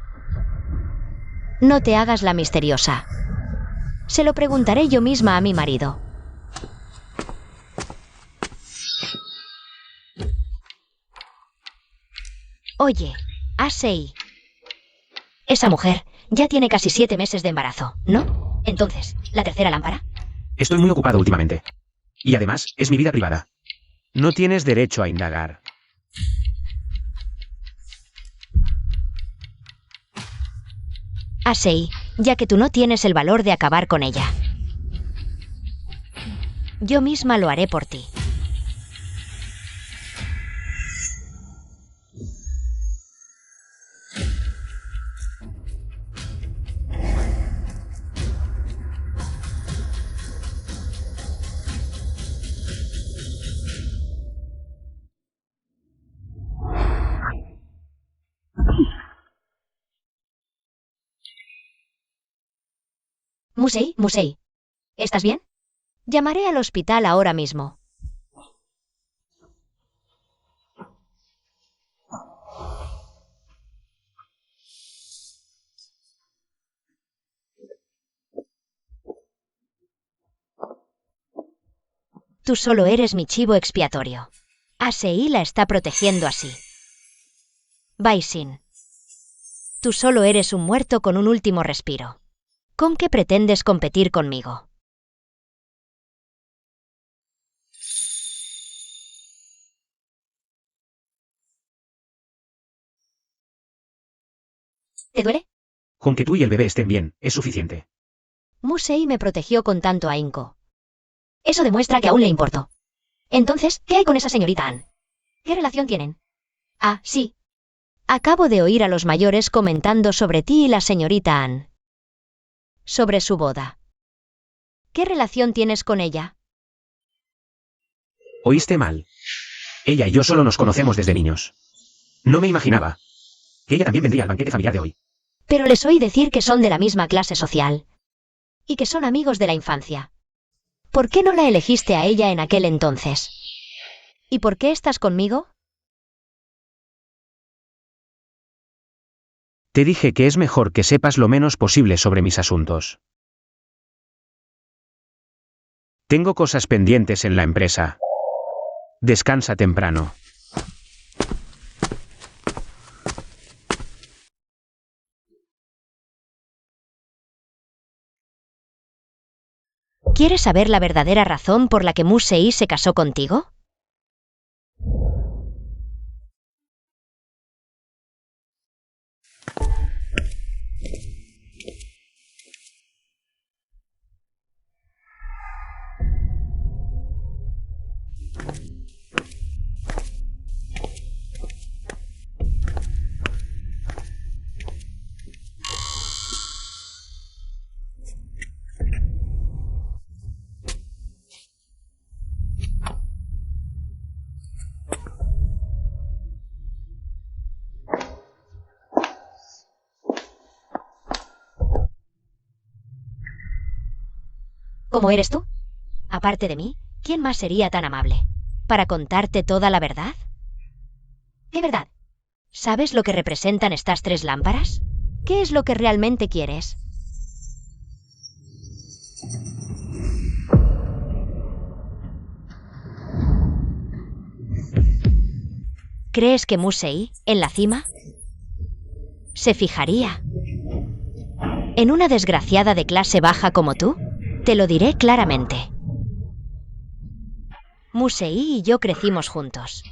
No te hagas la misteriosa. Se lo preguntaré yo misma a mi marido. Oye, Asei. Esa mujer ya tiene casi 7 meses de embarazo, ¿no? Entonces, ¿la tercera lámpara? Estoy muy ocupado últimamente. Y además, es mi vida privada. No tienes derecho a indagar. Asei, ya que tú no tienes el valor de acabar con ella. Yo misma lo haré por ti. Musei, ¿estás bien? Llamaré al hospital ahora mismo. Tú solo eres mi chivo expiatorio. Asei la está protegiendo así. Baisin. Tú solo eres un muerto con un último respiro. ¿Con qué pretendes competir conmigo? ¿Te duele? Con que tú y el bebé estén bien, es suficiente. Musei me protegió con tanto ahínco. Eso demuestra que aún le importo. Entonces, ¿qué hay con esa señorita Ann? ¿Qué relación tienen? Ah, sí. Acabo de oír a los mayores comentando sobre ti y la señorita Ann. Sobre su boda. ¿Qué relación tienes con ella? Oíste mal. Ella y yo solo nos conocemos desde niños. No me imaginaba que ella también vendría al banquete familiar de hoy. Pero les oí decir que son de la misma clase social. Y que son amigos de la infancia. ¿Por qué no la elegiste a ella en aquel entonces? ¿Y por qué estás conmigo? Te dije que es mejor que sepas lo menos posible sobre mis asuntos. Tengo cosas pendientes en la empresa. Descansa temprano. ¿Quieres saber la verdadera razón por la que Musei se casó contigo? ¿Cómo eres tú? Aparte de mí, ¿quién más sería tan amable? ¿Para contarte toda la verdad? ¿Qué verdad? ¿Sabes lo que representan estas 3 lámparas? ¿Qué es lo que realmente quieres? ¿Crees que Musei, en la cima, se fijaría en una desgraciada de clase baja como tú? Te lo diré claramente. Musei y yo crecimos juntos.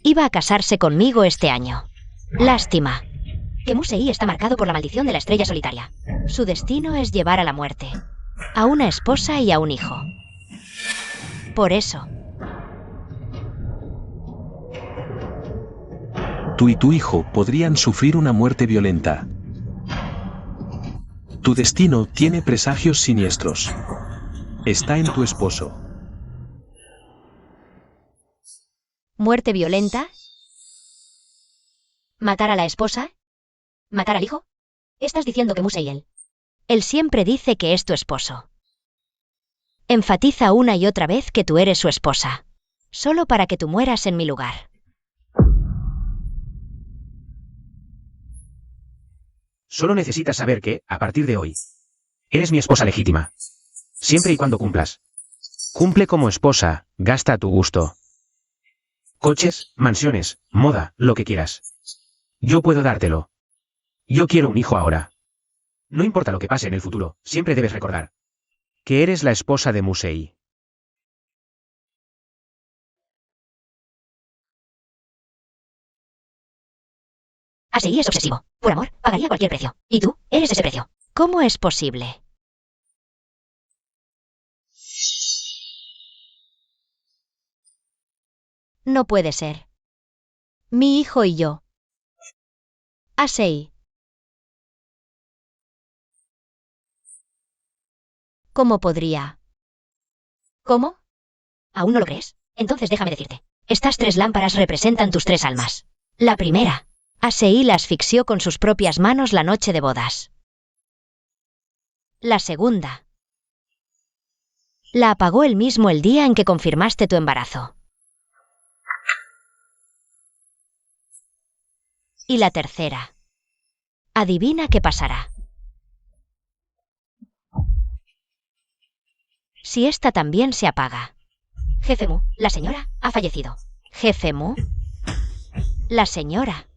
Iba a casarse conmigo este año. Lástima que Musei está marcado por la maldición de la estrella solitaria. Su destino es llevar a la muerte a una esposa y a un hijo. Por eso, Tú y tu hijo podrían sufrir una muerte violenta. Tu destino tiene presagios siniestros. Está en tu esposo. ¿muerte violenta? ¿Matar a la esposa? ¿Matar al hijo? Estás diciendo que Musei él siempre dice que es tu esposo. Enfatiza una y otra vez que tú eres su esposa. Solo para que tú mueras en mi lugar. Solo necesitas saber que, a partir de hoy, eres mi esposa legítima. Siempre y cuando cumplas. Cumple como esposa, gasta a tu gusto. Coches, mansiones, moda, lo que quieras. Yo puedo dártelo. Yo quiero un hijo ahora. No importa lo que pase en el futuro, siempre debes recordar que eres la esposa de Musei. Así es obsesivo. Por amor, pagaría cualquier precio. Y tú, eres ese precio. ¿Cómo es posible? No puede ser. Mi hijo y yo. Asei. ¿Cómo podría? ¿Cómo? ¿Aún no lo crees? Entonces déjame decirte. Estas 3 lámparas representan tus 3 almas. La primera. Asei la asfixió con sus propias manos la noche de bodas. La segunda. La apagó él mismo el día en que confirmaste tu embarazo. Y la tercera. Adivina qué pasará. Si esta también se apaga. Jefe Mu, la señora, ha fallecido. Jefe Mu. La señora.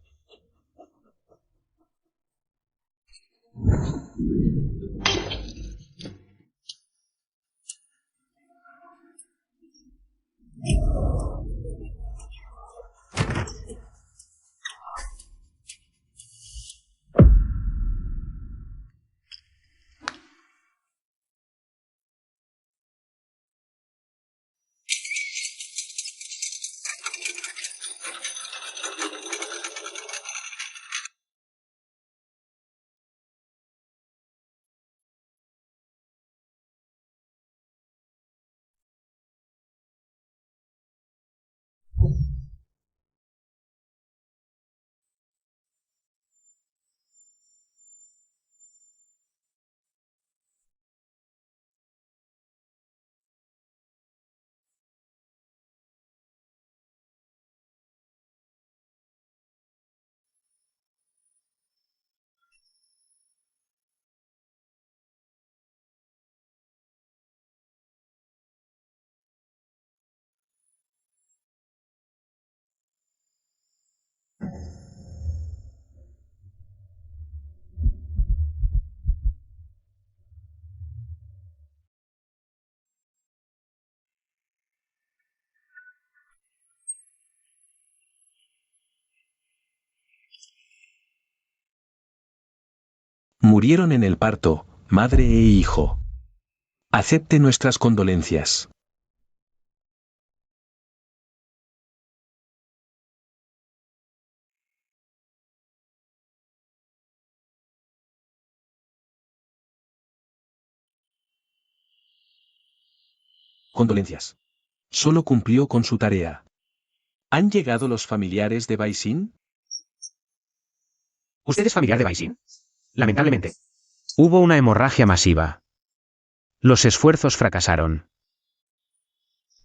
Murieron en el parto, madre e hijo. Acepte nuestras condolencias. Condolencias. Solo cumplió con su tarea. ¿Han llegado los familiares de Baisin? ¿Usted es familiar de Baisin? Lamentablemente. Hubo una hemorragia masiva. Los esfuerzos fracasaron.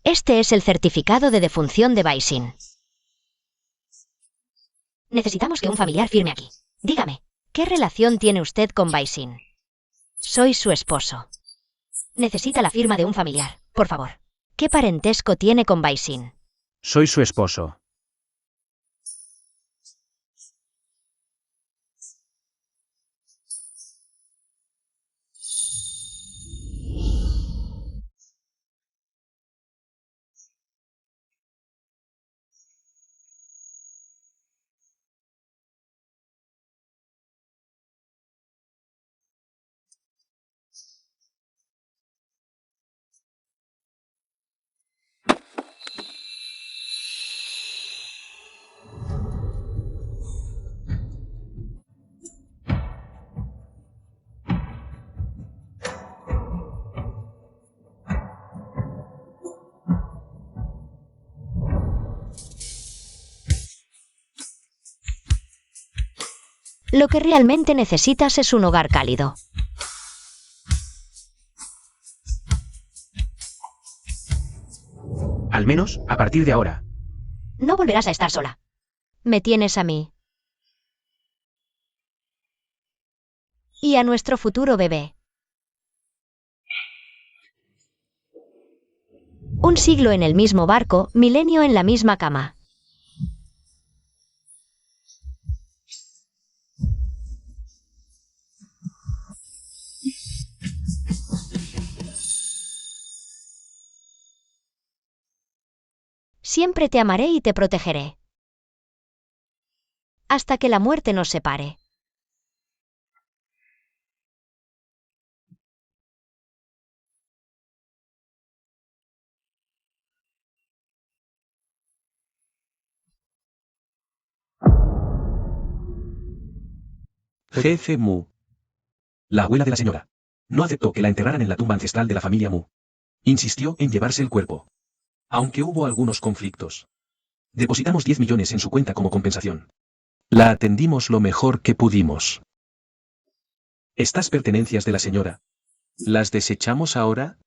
Este es el certificado de defunción de Baisin. Necesitamos que un familiar firme aquí. Dígame, ¿qué relación tiene usted con Baisin? Soy su esposo. Necesita la firma de un familiar, por favor. ¿Qué parentesco tiene con Baisin? Soy su esposo. Lo que realmente necesitas es un hogar cálido. Al menos, a partir de ahora. No volverás a estar sola. Me tienes a mí. Y a nuestro futuro bebé. Un siglo en el mismo barco, milenio en la misma cama. Siempre te amaré y te protegeré. Hasta que la muerte nos separe. Jefe Mu. La abuela de la señora. No aceptó que la enterraran en la tumba ancestral de la familia Mu. Insistió en llevarse el cuerpo. Aunque hubo algunos conflictos. Depositamos 10 millones en su cuenta como compensación. La atendimos lo mejor que pudimos. Estas pertenencias de la señora. ¿Las desechamos ahora?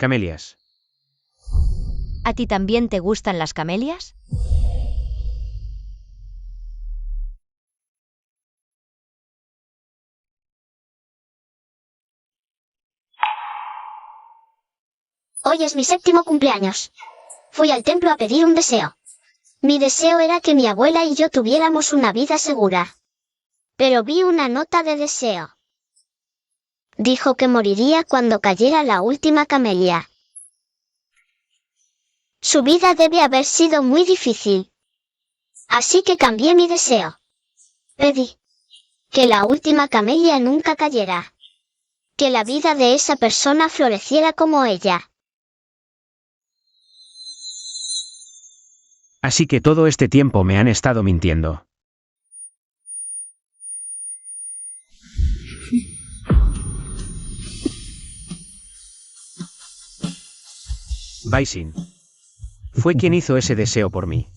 Camelias. ¿A ti también te gustan las camelias? Hoy es mi 7º cumpleaños. Fui al templo a pedir un deseo. Mi deseo era que mi abuela y yo tuviéramos una vida segura. Pero vi una nota de deseo. Dijo que moriría cuando cayera la última camelia. Su vida debe haber sido muy difícil. Así que cambié mi deseo. Pedí que la última camelia nunca cayera. Que la vida de esa persona floreciera como ella. Así que todo este tiempo me han estado mintiendo. Baisin. Fue quien hizo ese deseo por mí.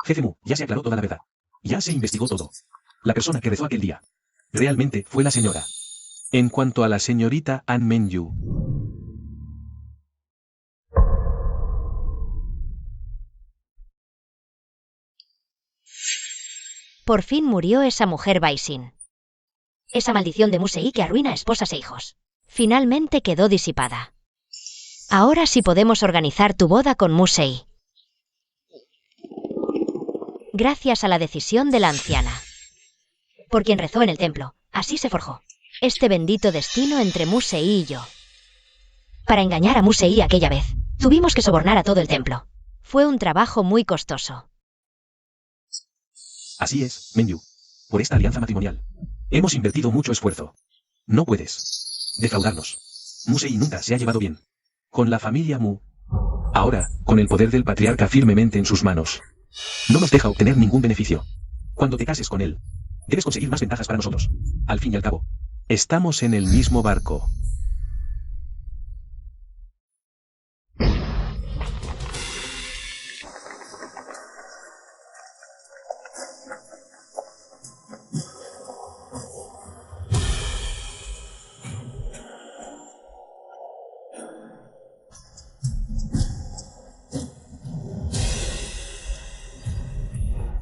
Jefe Mu, ya se aclaró toda la verdad. Ya se investigó todo. La persona que rezó aquel día. Realmente fue la señora. En cuanto a la señorita An Menyu. Por fin murió esa mujer Baisin. Esa maldición de Musei que arruina esposas e hijos. Finalmente quedó disipada. Ahora sí podemos organizar tu boda con Musei. Gracias a la decisión de la anciana. Por quien rezó en el templo, así se forjó este bendito destino entre Musei y yo. Para engañar a Musei aquella vez, tuvimos que sobornar a todo el templo. Fue un trabajo muy costoso. Así es, Menyu. Por esta alianza matrimonial. Hemos invertido mucho esfuerzo. No puedes defraudarnos. Musei nunca se ha llevado bien con la familia Mu. Ahora, con el poder del patriarca firmemente en sus manos, no nos deja obtener ningún beneficio. Cuando te cases con él, debes conseguir más ventajas para nosotros. Al fin y al cabo, estamos en el mismo barco.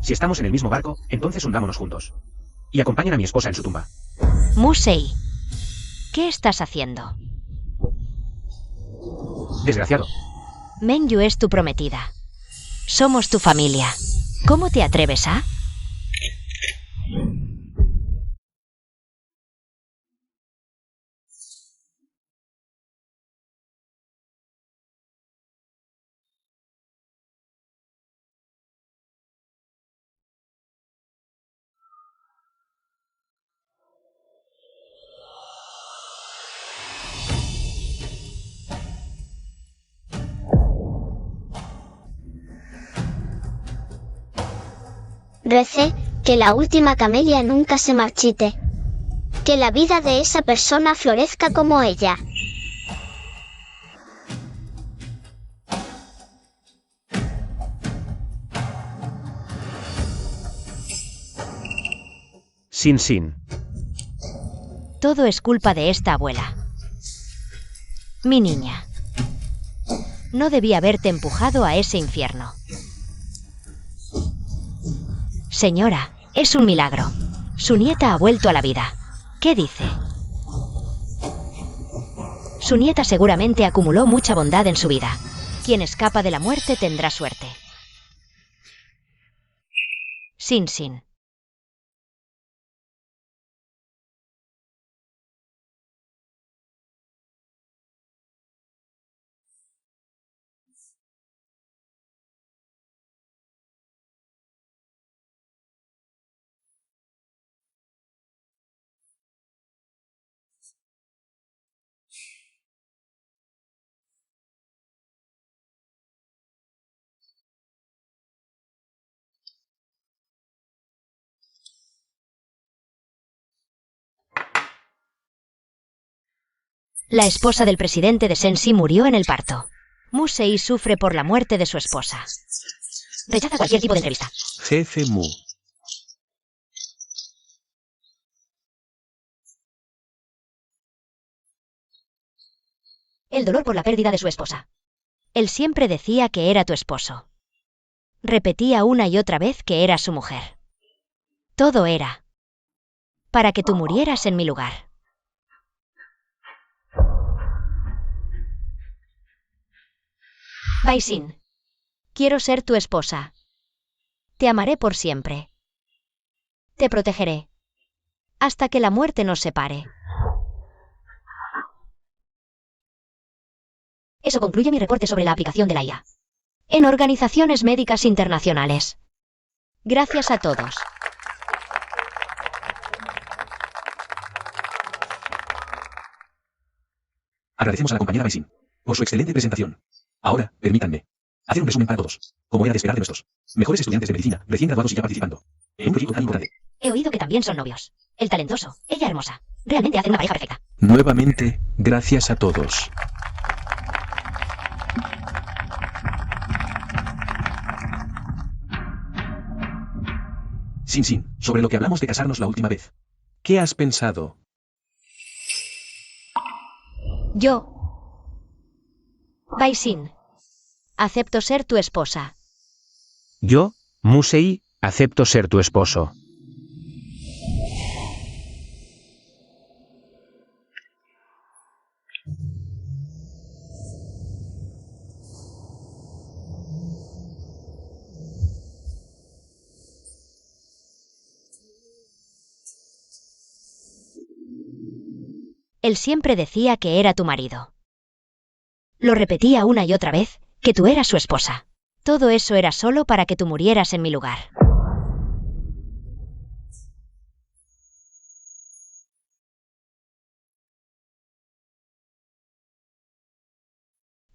Si estamos en el mismo barco, entonces hundámonos juntos. Y acompañen a mi esposa en su tumba. Musei, ¿qué estás haciendo? Desgraciado. Menyu es tu prometida. Somos tu familia. ¿Cómo te atreves a? Recé, que la última camelia nunca se marchite. Que la vida de esa persona florezca como ella. Sin. Todo es culpa de esta abuela. Mi niña. No debí haberte empujado a ese infierno. Señora, es un milagro. Su nieta ha vuelto a la vida. ¿Qué dice? Su nieta seguramente acumuló mucha bondad en su vida. Quien escapa de la muerte tendrá suerte. Sin. La esposa del presidente de Sensi murió en el parto. Musei sufre por la muerte de su esposa. Rechaza cualquier tipo de entrevista. Jefe Mu. El dolor por la pérdida de su esposa. Él siempre decía que era tu esposo. Repetía una y otra vez que era su mujer. Todo era para que tú murieras en mi lugar. Baisin, quiero ser tu esposa. Te amaré por siempre. Te protegeré. Hasta que la muerte nos separe. Eso concluye mi reporte sobre la aplicación de la IA en organizaciones médicas internacionales. Gracias a todos. Agradecemos a la compañera Baisin por su excelente presentación. Ahora, permítanme hacer un resumen para todos, como era de esperar de nuestros mejores estudiantes de medicina, recién graduados y ya participando en un proyecto tan importante. He oído que también son novios. El talentoso, ella hermosa. Realmente hacen una pareja perfecta. Nuevamente, gracias a todos. Sin, sobre lo que hablamos de casarnos la última vez. ¿Qué has pensado? Yo, Baisin, acepto ser tu esposa. Yo, Musei, acepto ser tu esposo. Él siempre decía que era tu marido. Lo repetía una y otra vez, que tú eras su esposa. Todo eso era solo para que tú murieras en mi lugar.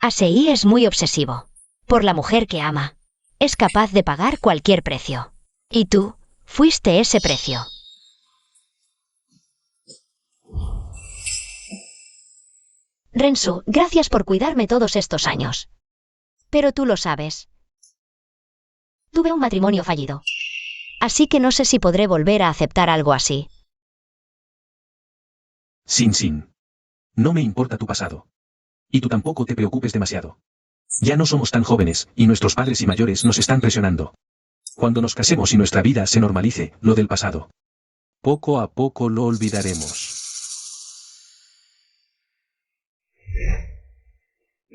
Asei es muy obsesivo. Por la mujer que ama. Es capaz de pagar cualquier precio. Y tú, fuiste ese precio. Rensu, gracias por cuidarme todos estos años. Pero tú lo sabes. Tuve un matrimonio fallido. Así que no sé si podré volver a aceptar algo así. Sin. No me importa tu pasado. Y tú tampoco te preocupes demasiado. Ya no somos tan jóvenes, y nuestros padres y mayores nos están presionando. Cuando nos casemos y nuestra vida se normalice, lo del pasado, poco a poco lo olvidaremos.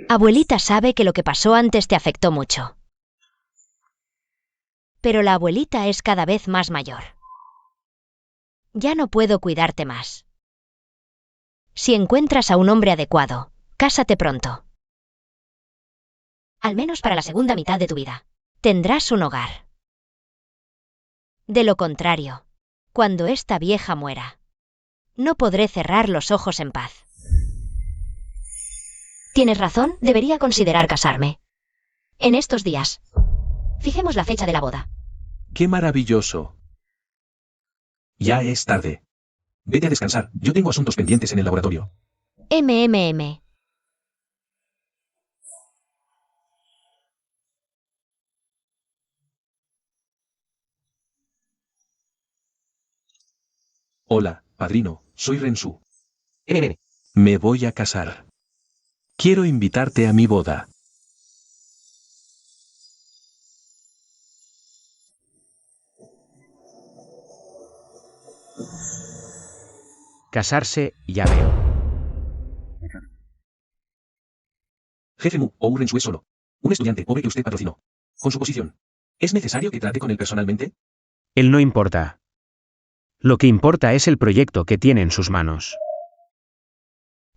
Abuelita sabe que lo que pasó antes te afectó mucho. Pero la abuelita es cada vez más mayor. Ya no puedo cuidarte más. Si encuentras a un hombre adecuado, cásate pronto. Al menos para la segunda mitad de tu vida. Tendrás un hogar. De lo contrario, cuando esta vieja muera, no podré cerrar los ojos en paz. Tienes razón, debería considerar casarme. En estos días. Fijemos la fecha de la boda. ¡Qué maravilloso! Ya es tarde. Vete a descansar, yo tengo asuntos pendientes en el laboratorio. MMM. Hola, padrino, soy Rensu. MMM. Me voy a casar. Quiero invitarte a mi boda. Casarse, ya veo. Jefe Mu, o Rensu es solo un estudiante pobre que usted patrocinó. Con su posición, ¿es necesario que trate con él personalmente? Él no importa. Lo que importa es el proyecto que tiene en sus manos.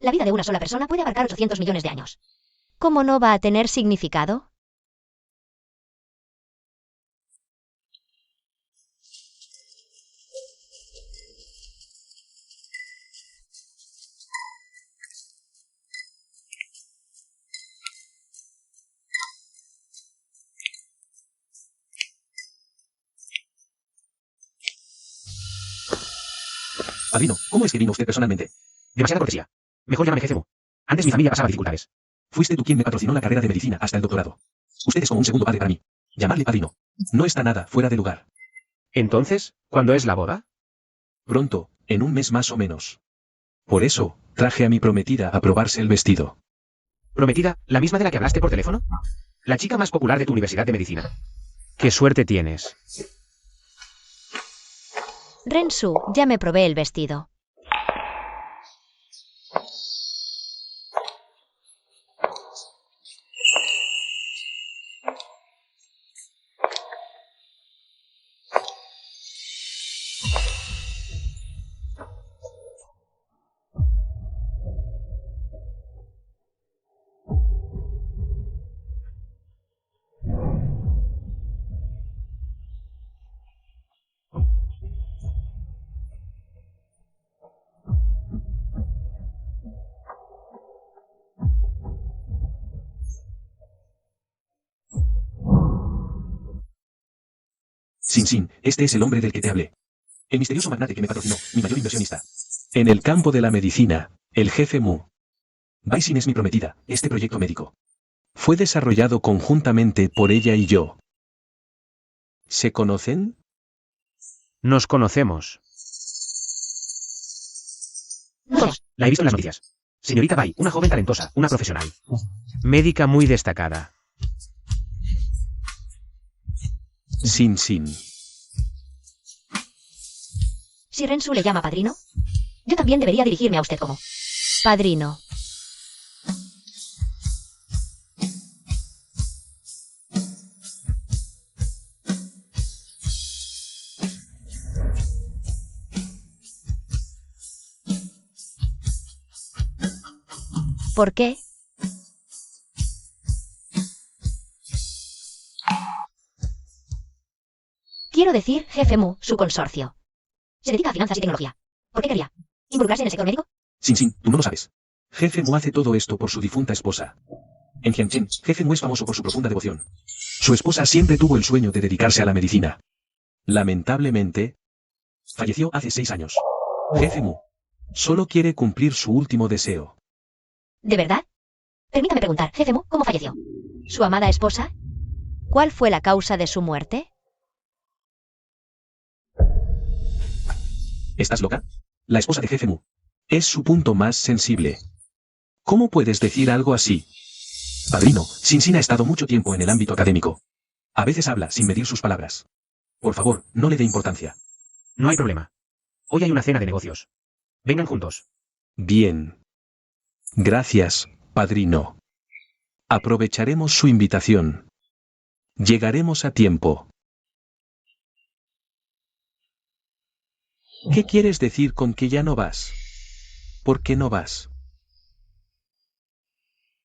La vida de una sola persona puede abarcar 800 millones de años. ¿Cómo no va a tener significado? Padrino, ¿cómo es que vino usted personalmente? Demasiada cortesía. Mejor llámame jefe Mu. Antes mi familia pasaba dificultades. Fuiste tú quien me patrocinó la carrera de medicina hasta el doctorado. Usted es como un segundo padre para mí. Llamarle padrino no está nada fuera de lugar. Entonces, ¿cuándo es la boda? Pronto, en un mes más o menos. Por eso, traje a mi prometida a probarse el vestido. ¿Prometida, la misma de la que hablaste por teléfono? La chica más popular de tu universidad de medicina. ¡Qué suerte tienes! Rensu, ya me probé el vestido. Sin, este es el hombre del que te hablé. El misterioso magnate que me patrocinó, mi mayor inversionista. En el campo de la medicina, el jefe Mu. Baisin es mi prometida, este proyecto médico. Fue desarrollado conjuntamente por ella y yo. ¿Se conocen? Nos conocemos. La he visto en las noticias. Señorita Bai, una joven talentosa, una profesional. Médica muy destacada. Sin. Si Rensu le llama padrino, yo también debería dirigirme a usted como padrino. ¿Por qué? Quiero decir, jefe Mu, su consorcio. Se dedica a finanzas y tecnología. ¿Por qué quería involucrarse en el sector médico? Sin, tú no lo sabes. Jefe Mu hace todo esto por su difunta esposa. En Jiangchen, Jefe Mu es famoso por su profunda devoción. Su esposa siempre tuvo el sueño de dedicarse a la medicina. Lamentablemente, falleció hace 6 años. Jefe Mu solo quiere cumplir su último deseo. ¿De verdad? Permítame preguntar, jefe Mu, ¿cómo falleció? ¿Su amada esposa? ¿Cuál fue la causa de su muerte? ¿Estás loca? La esposa de Jefe Mu es su punto más sensible. ¿Cómo puedes decir algo así? Padrino, Sin ha estado mucho tiempo en el ámbito académico. A veces habla sin medir sus palabras. Por favor, no le dé importancia. No hay problema. Hoy hay una cena de negocios. Vengan juntos. Bien. Gracias, padrino. Aprovecharemos su invitación. Llegaremos a tiempo. ¿Qué quieres decir con que ya no vas? ¿Por qué no vas?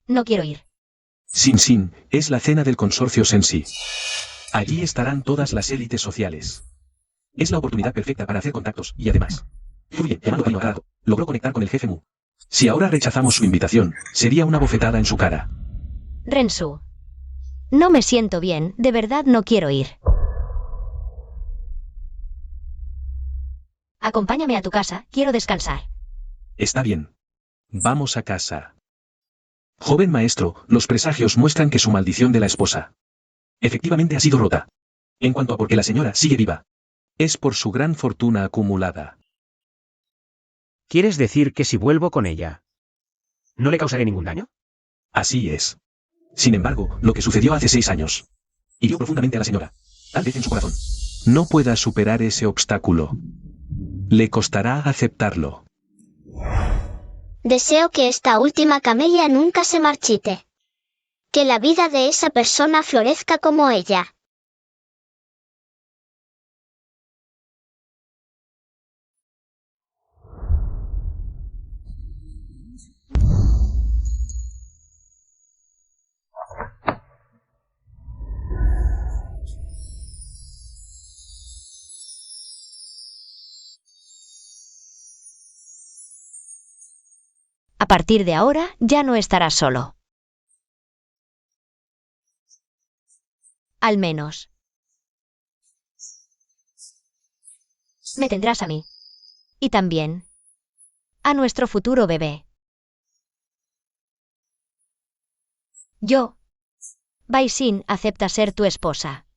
No quiero ir. Sin, es la cena del consorcio Sensi. Allí estarán todas las élites sociales. Es la oportunidad perfecta para hacer contactos y además, Fluye, llamando padrino a cada rato, logró conectar con el jefe Mu. Si ahora rechazamos su invitación, sería una bofetada en su cara. Rensu. No me siento bien, de verdad no quiero ir. Acompáñame a tu casa, quiero descansar. Está bien. Vamos a casa. Joven maestro, los presagios muestran que su maldición de la esposa efectivamente ha sido rota. En cuanto a por qué la señora sigue viva, es por su gran fortuna acumulada. ¿Quieres decir que si vuelvo con ella, no le causaré ningún daño? Así es. Sin embargo, lo que sucedió hace 6 años hirió profundamente a la señora, tal vez en su corazón no pueda superar ese obstáculo. Le costará aceptarlo. Deseo que esta última camelia nunca se marchite. Que la vida de esa persona florezca como ella. A partir de ahora ya no estarás solo. Al menos. Me tendrás a mí. Y también a nuestro futuro bebé. Yo, Bai Xin, acepta ser tu esposa.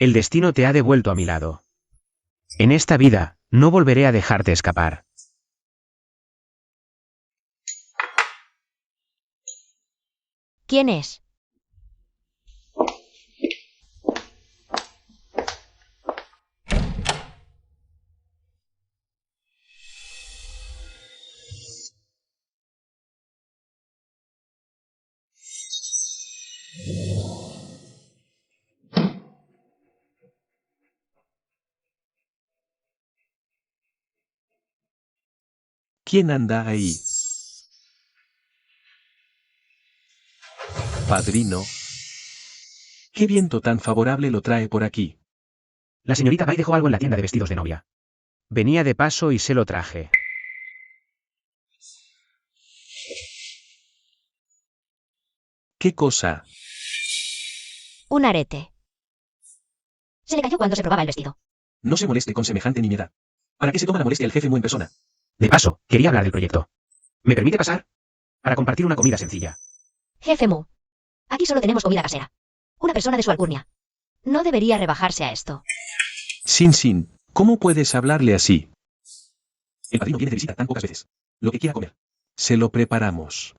El destino te ha devuelto a mi lado. En esta vida, no volveré a dejarte escapar. ¿Quién es? ¿Quién anda ahí? Padrino. ¿Qué viento tan favorable lo trae por aquí? La señorita Bai dejó algo en la tienda de vestidos de novia. Venía de paso y se lo traje. ¿Qué cosa? Un arete. Se le cayó cuando se probaba el vestido. No se moleste con semejante nimiedad. ¿Para qué se toma la molestia el jefe Mu en persona? De paso, quería hablar del proyecto. ¿Me permite pasar? Para compartir una comida sencilla. Jefe Mu. Aquí solo tenemos comida casera. Una persona de su alcurnia. No debería rebajarse a esto. Sin, ¿cómo puedes hablarle así? El padrino viene de visita tan pocas veces. Lo que quiera comer. Se lo preparamos.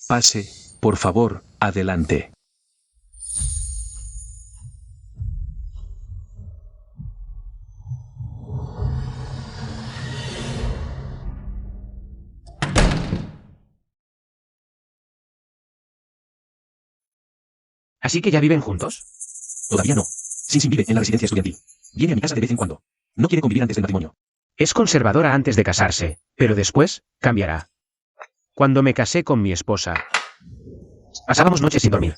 Pase, por favor, adelante. ¿Así que ya viven juntos? Todavía no. Sin vive en la residencia estudiantil. Viene a mi casa de vez en cuando. No quiere convivir antes del matrimonio. Es conservadora antes de casarse, pero después, cambiará. Cuando me casé con mi esposa, pasábamos noches sin dormir.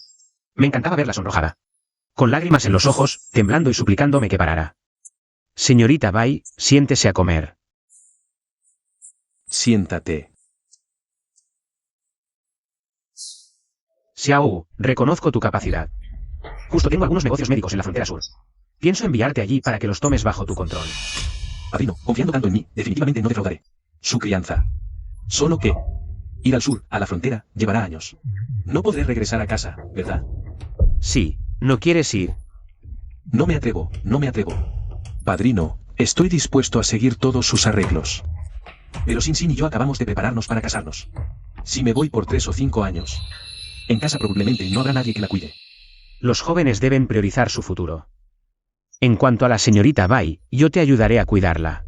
Me encantaba verla sonrojada. Con lágrimas en los ojos, temblando y suplicándome que parara. Señorita Bai, siéntese a comer. Siéntate. Xiao, reconozco tu capacidad. Justo tengo algunos negocios médicos en la frontera sur. Pienso enviarte allí para que los tomes bajo tu control. Padrino, confiando tanto en mí, definitivamente no defraudaré. Su crianza. Solo que ir al sur, a la frontera, llevará años. No podré regresar a casa, ¿verdad? Sí, ¿no quieres ir? No me atrevo. Padrino, estoy dispuesto a seguir todos sus arreglos. Pero Sin y yo acabamos de prepararnos para casarnos. Si me voy por 3 o 5 años, en casa probablemente no habrá nadie que la cuide. Los jóvenes deben priorizar su futuro. En cuanto a la señorita Bai, yo te ayudaré a cuidarla.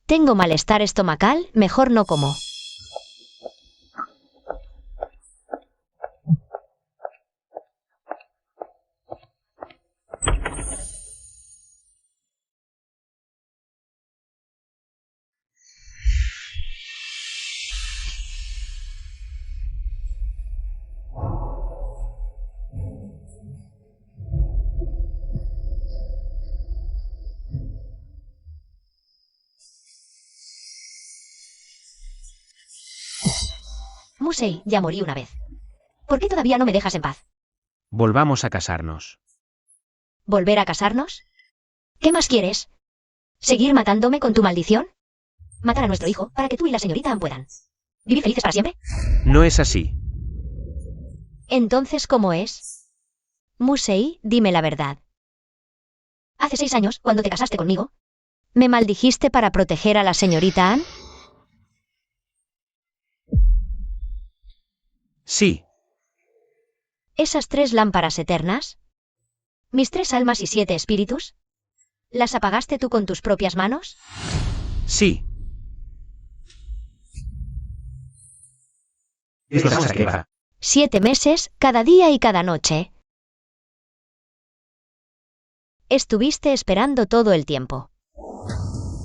Tengo malestar estomacal, mejor no como. Musei, ya morí una vez. ¿Por qué todavía no me dejas en paz? Volvamos a casarnos. ¿Volver a casarnos? ¿Qué más quieres? ¿Seguir matándome con tu maldición? Matar a nuestro hijo para que tú y la señorita Ann puedan vivir felices para siempre. No es así. Entonces, ¿cómo es? Musei, dime la verdad. Hace 6 años, cuando te casaste conmigo, ¿me maldijiste para proteger a la señorita Ann? Sí. ¿Esas 3 lámparas eternas? ¿Mis 3 almas y 7 espíritus? ¿Las apagaste tú con tus propias manos? Sí. Es lo que va. 7 meses, cada día y cada noche. Estuviste esperando todo el tiempo.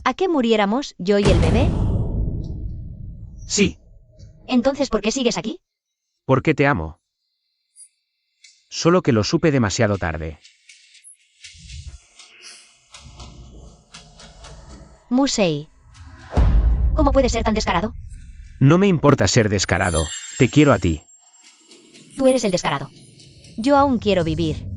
¿A qué muriéramos, yo y el bebé? Sí. Entonces, ¿por qué sigues aquí? Porque te amo. Solo que lo supe demasiado tarde. Musei. ¿Cómo puedes ser tan descarado? No me importa ser descarado. Te quiero a ti. Tú eres el descarado. Yo aún quiero vivir.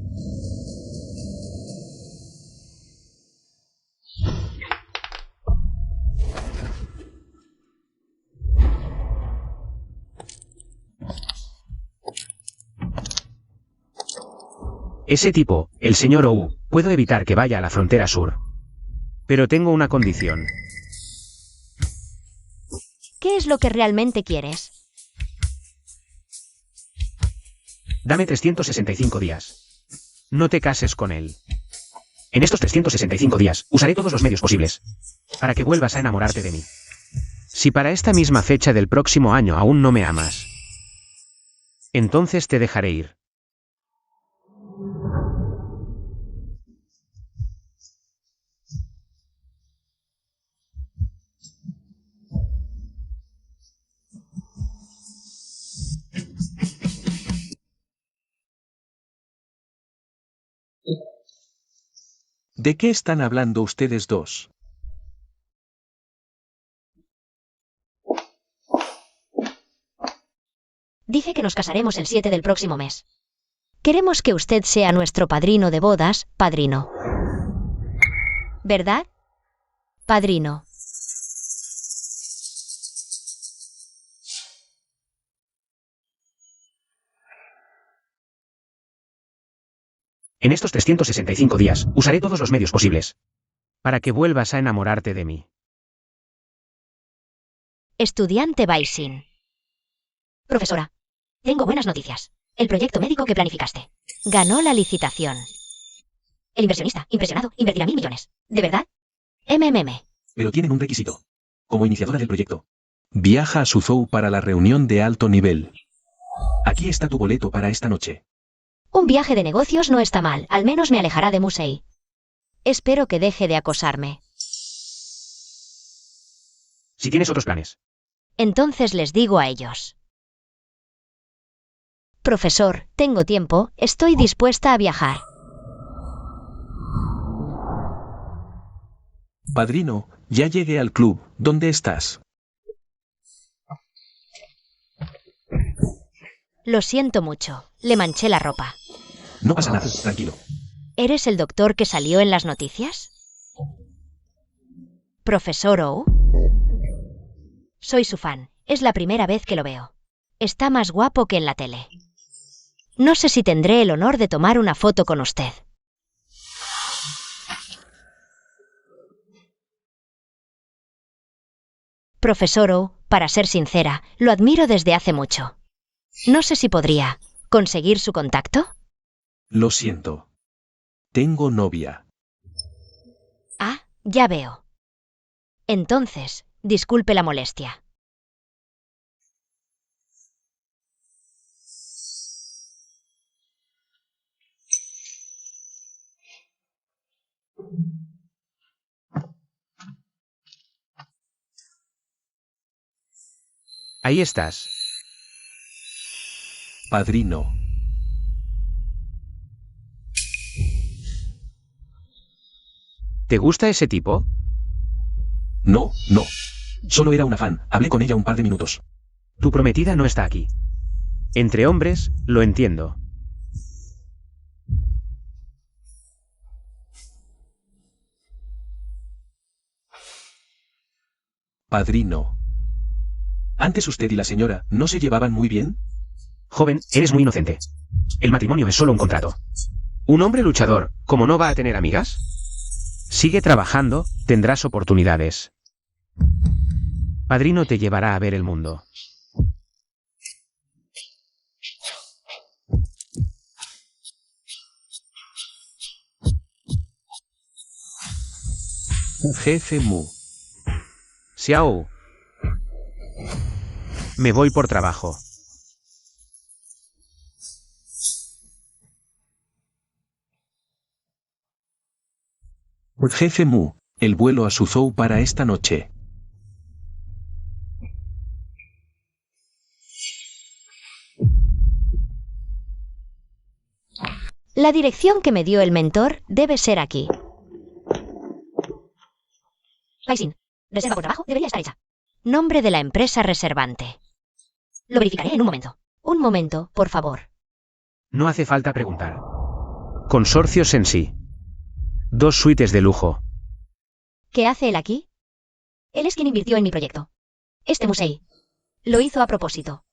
Ese tipo, el señor Ou, puedo evitar que vaya a la frontera sur. Pero tengo una condición. ¿Qué es lo que realmente quieres? Dame 365 días. No te cases con él. En estos 365 días, usaré todos los medios posibles para que vuelvas a enamorarte de mí. Si para esta misma fecha del próximo año aún no me amas, entonces te dejaré ir. ¿De qué están hablando ustedes dos? Dije que nos casaremos el 7 del próximo mes. Queremos que usted sea nuestro padrino de bodas, padrino. ¿Verdad? Padrino. En estos 365 días, usaré todos los medios posibles para que vuelvas a enamorarte de mí. Estudiante Baisin. Profesora, tengo buenas noticias. El proyecto médico que planificaste ganó la licitación. El inversionista, impresionado, invertirá 1.000 millones. ¿De verdad? Pero tienen un requisito. Como iniciadora del proyecto, viaja a Suzhou para la reunión de alto nivel. Aquí está tu boleto para esta noche. Un viaje de negocios no está mal, al menos me alejará de Musei. Espero que deje de acosarme. Si tienes otros planes. Entonces les digo a ellos. Profesor, tengo tiempo, estoy dispuesta a viajar. Padrino, ya llegué al club. ¿Dónde estás? Lo siento mucho, le manché la ropa. No pasa nada, tranquilo. ¿Eres el doctor que salió en las noticias? ¿Profesor Ou? Soy su fan, es la primera vez que lo veo. Está más guapo que en la tele. No sé si tendré el honor de tomar una foto con usted. Profesor Ou, para ser sincera, lo admiro desde hace mucho. No sé si podría conseguir su contacto. Lo siento. Tengo novia. Ah, ya veo. Entonces, disculpe la molestia. Ahí estás. Padrino. ¿Te gusta ese tipo? No, no. Solo era una fan. Hablé con ella un par de minutos. Tu prometida no está aquí. Entre hombres, lo entiendo. Padrino. Antes usted y la señora, ¿no se llevaban muy bien? Joven, eres muy inocente. El matrimonio es solo un contrato. Un hombre luchador, ¿cómo no va a tener amigas? Sigue trabajando, tendrás oportunidades. Padrino te llevará a ver el mundo. Jefe Mu. Xiao. Me voy por trabajo. Jefe Mu, el vuelo a Suzhou para esta noche. La dirección que me dio el mentor debe ser aquí. Paisin, reserva por trabajo debería estar hecha. Nombre de la empresa reservante. Lo verificaré en un momento. Un momento, por favor. No hace falta preguntar. Consorcio Sensi. 2 suites de lujo. ¿Qué hace él aquí? Él es quien invirtió en mi proyecto. Este museo. Lo hizo a propósito.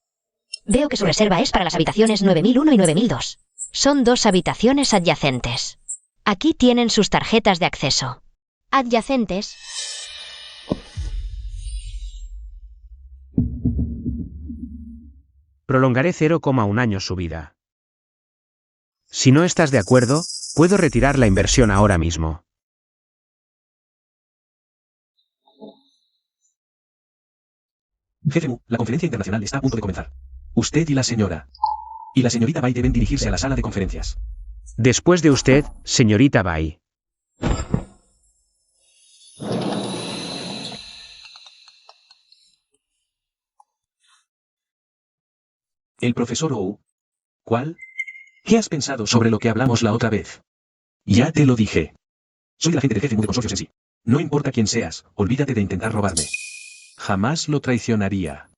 Veo que su reserva es para las habitaciones 9001 y 9002. Son 2 habitaciones adyacentes. Aquí tienen sus tarjetas de acceso. Adyacentes. Prolongaré 0,1 años su vida. Si no estás de acuerdo, puedo retirar la inversión ahora mismo. Jefe Mu, la conferencia internacional está a punto de comenzar. Usted y la señora. Y la señorita Bai deben dirigirse a la sala de conferencias. Después de usted, señorita Bai. El profesor Ou. ¿Cuál? ¿Qué has pensado sobre lo que hablamos la otra vez? Ya te lo dije. Soy el agente de jefe Mu de Consorcio Sensi. No importa quién seas, olvídate de intentar robarme. Jamás lo traicionaría.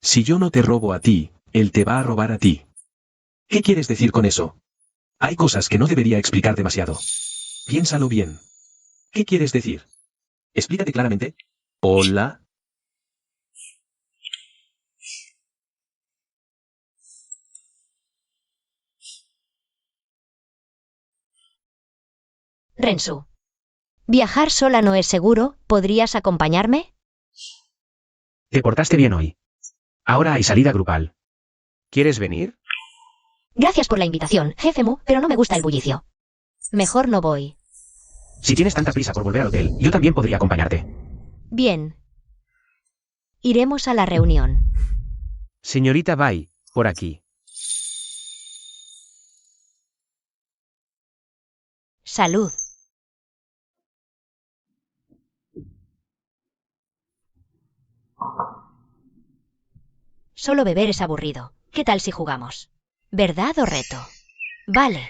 Si yo no te robo a ti, él te va a robar a ti. ¿Qué quieres decir con eso? Hay cosas que no debería explicar demasiado. Piénsalo bien. ¿Qué quieres decir? Explícate claramente. ¿Hola? Rensu. Viajar sola no es seguro, ¿podrías acompañarme? Te portaste bien hoy. Ahora hay salida grupal. ¿Quieres venir? Gracias por la invitación, jefe Mu, pero no me gusta el bullicio. Mejor no voy. Si tienes tanta prisa por volver al hotel, yo también podría acompañarte. Bien. Iremos a la reunión. Señorita Bai, por aquí. Salud. Solo beber es aburrido. ¿Qué tal si jugamos? ¿Verdad o reto? Vale.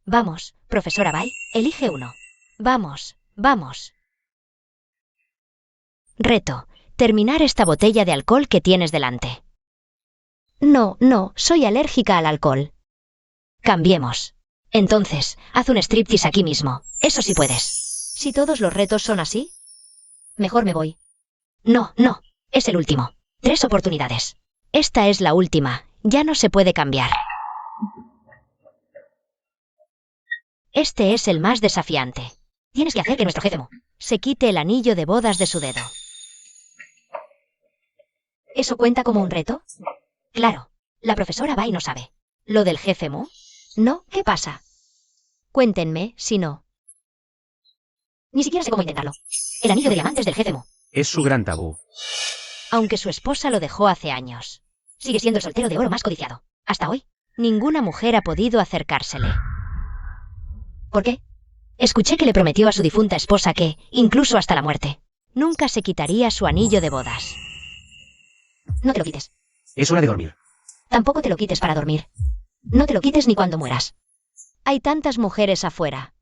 Vamos, profesora Bai, elige uno. Vamos, vamos. Reto. Terminar esta botella de alcohol que tienes delante. No, soy alérgica al alcohol. Cambiemos. Entonces, haz un striptease aquí mismo. Eso sí puedes. Si todos los retos son así, mejor me voy. No, es el último. 3 oportunidades. Esta es la última. Ya no se puede cambiar. Este es el más desafiante. Tienes que hacer que nuestro jefe Mu se quite el anillo de bodas de su dedo. ¿Eso cuenta como un reto? Claro, la profesora Bai no sabe. ¿Lo del jefe Mu? ¿No? ¿Qué pasa? Cuéntenme, si no. Ni siquiera sé cómo intentarlo. El anillo de diamantes del jefe Mu. Es su gran tabú. Aunque su esposa lo dejó hace años. Sigue siendo el soltero de oro más codiciado. Hasta hoy, ninguna mujer ha podido acercársele. ¿Por qué? Escuché que le prometió a su difunta esposa que, incluso hasta la muerte, nunca se quitaría su anillo de bodas. No te lo quites. Es hora de dormir. Tampoco te lo quites para dormir. No te lo quites ni cuando mueras. Hay tantas mujeres afuera.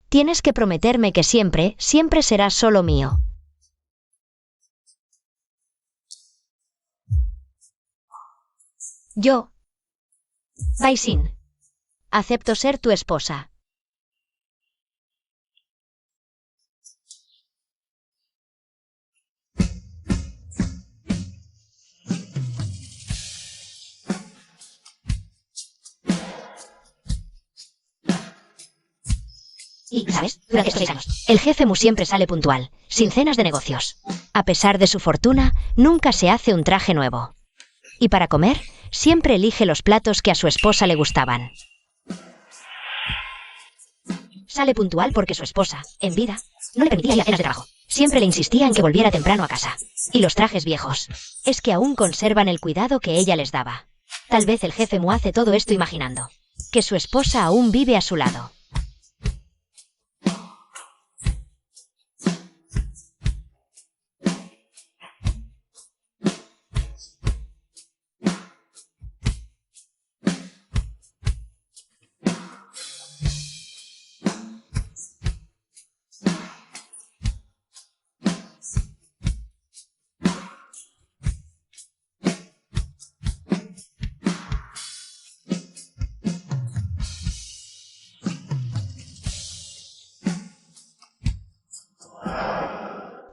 Tienes que prometerme que siempre, siempre serás solo mío. Yo, Baisin, acepto ser tu esposa. Y, ¿sabes? Durante estos 6 años, el jefe Mu siempre sale puntual, sin cenas de negocios. A pesar de su fortuna, nunca se hace un traje nuevo. Y para comer, siempre elige los platos que a su esposa le gustaban. Sale puntual porque su esposa, en vida, no le permitía ir a cenas de trabajo. Siempre le insistía en que volviera temprano a casa. Y los trajes viejos, es que aún conservan el cuidado que ella les daba. Tal vez el jefe Mu hace todo esto imaginando que su esposa aún vive a su lado.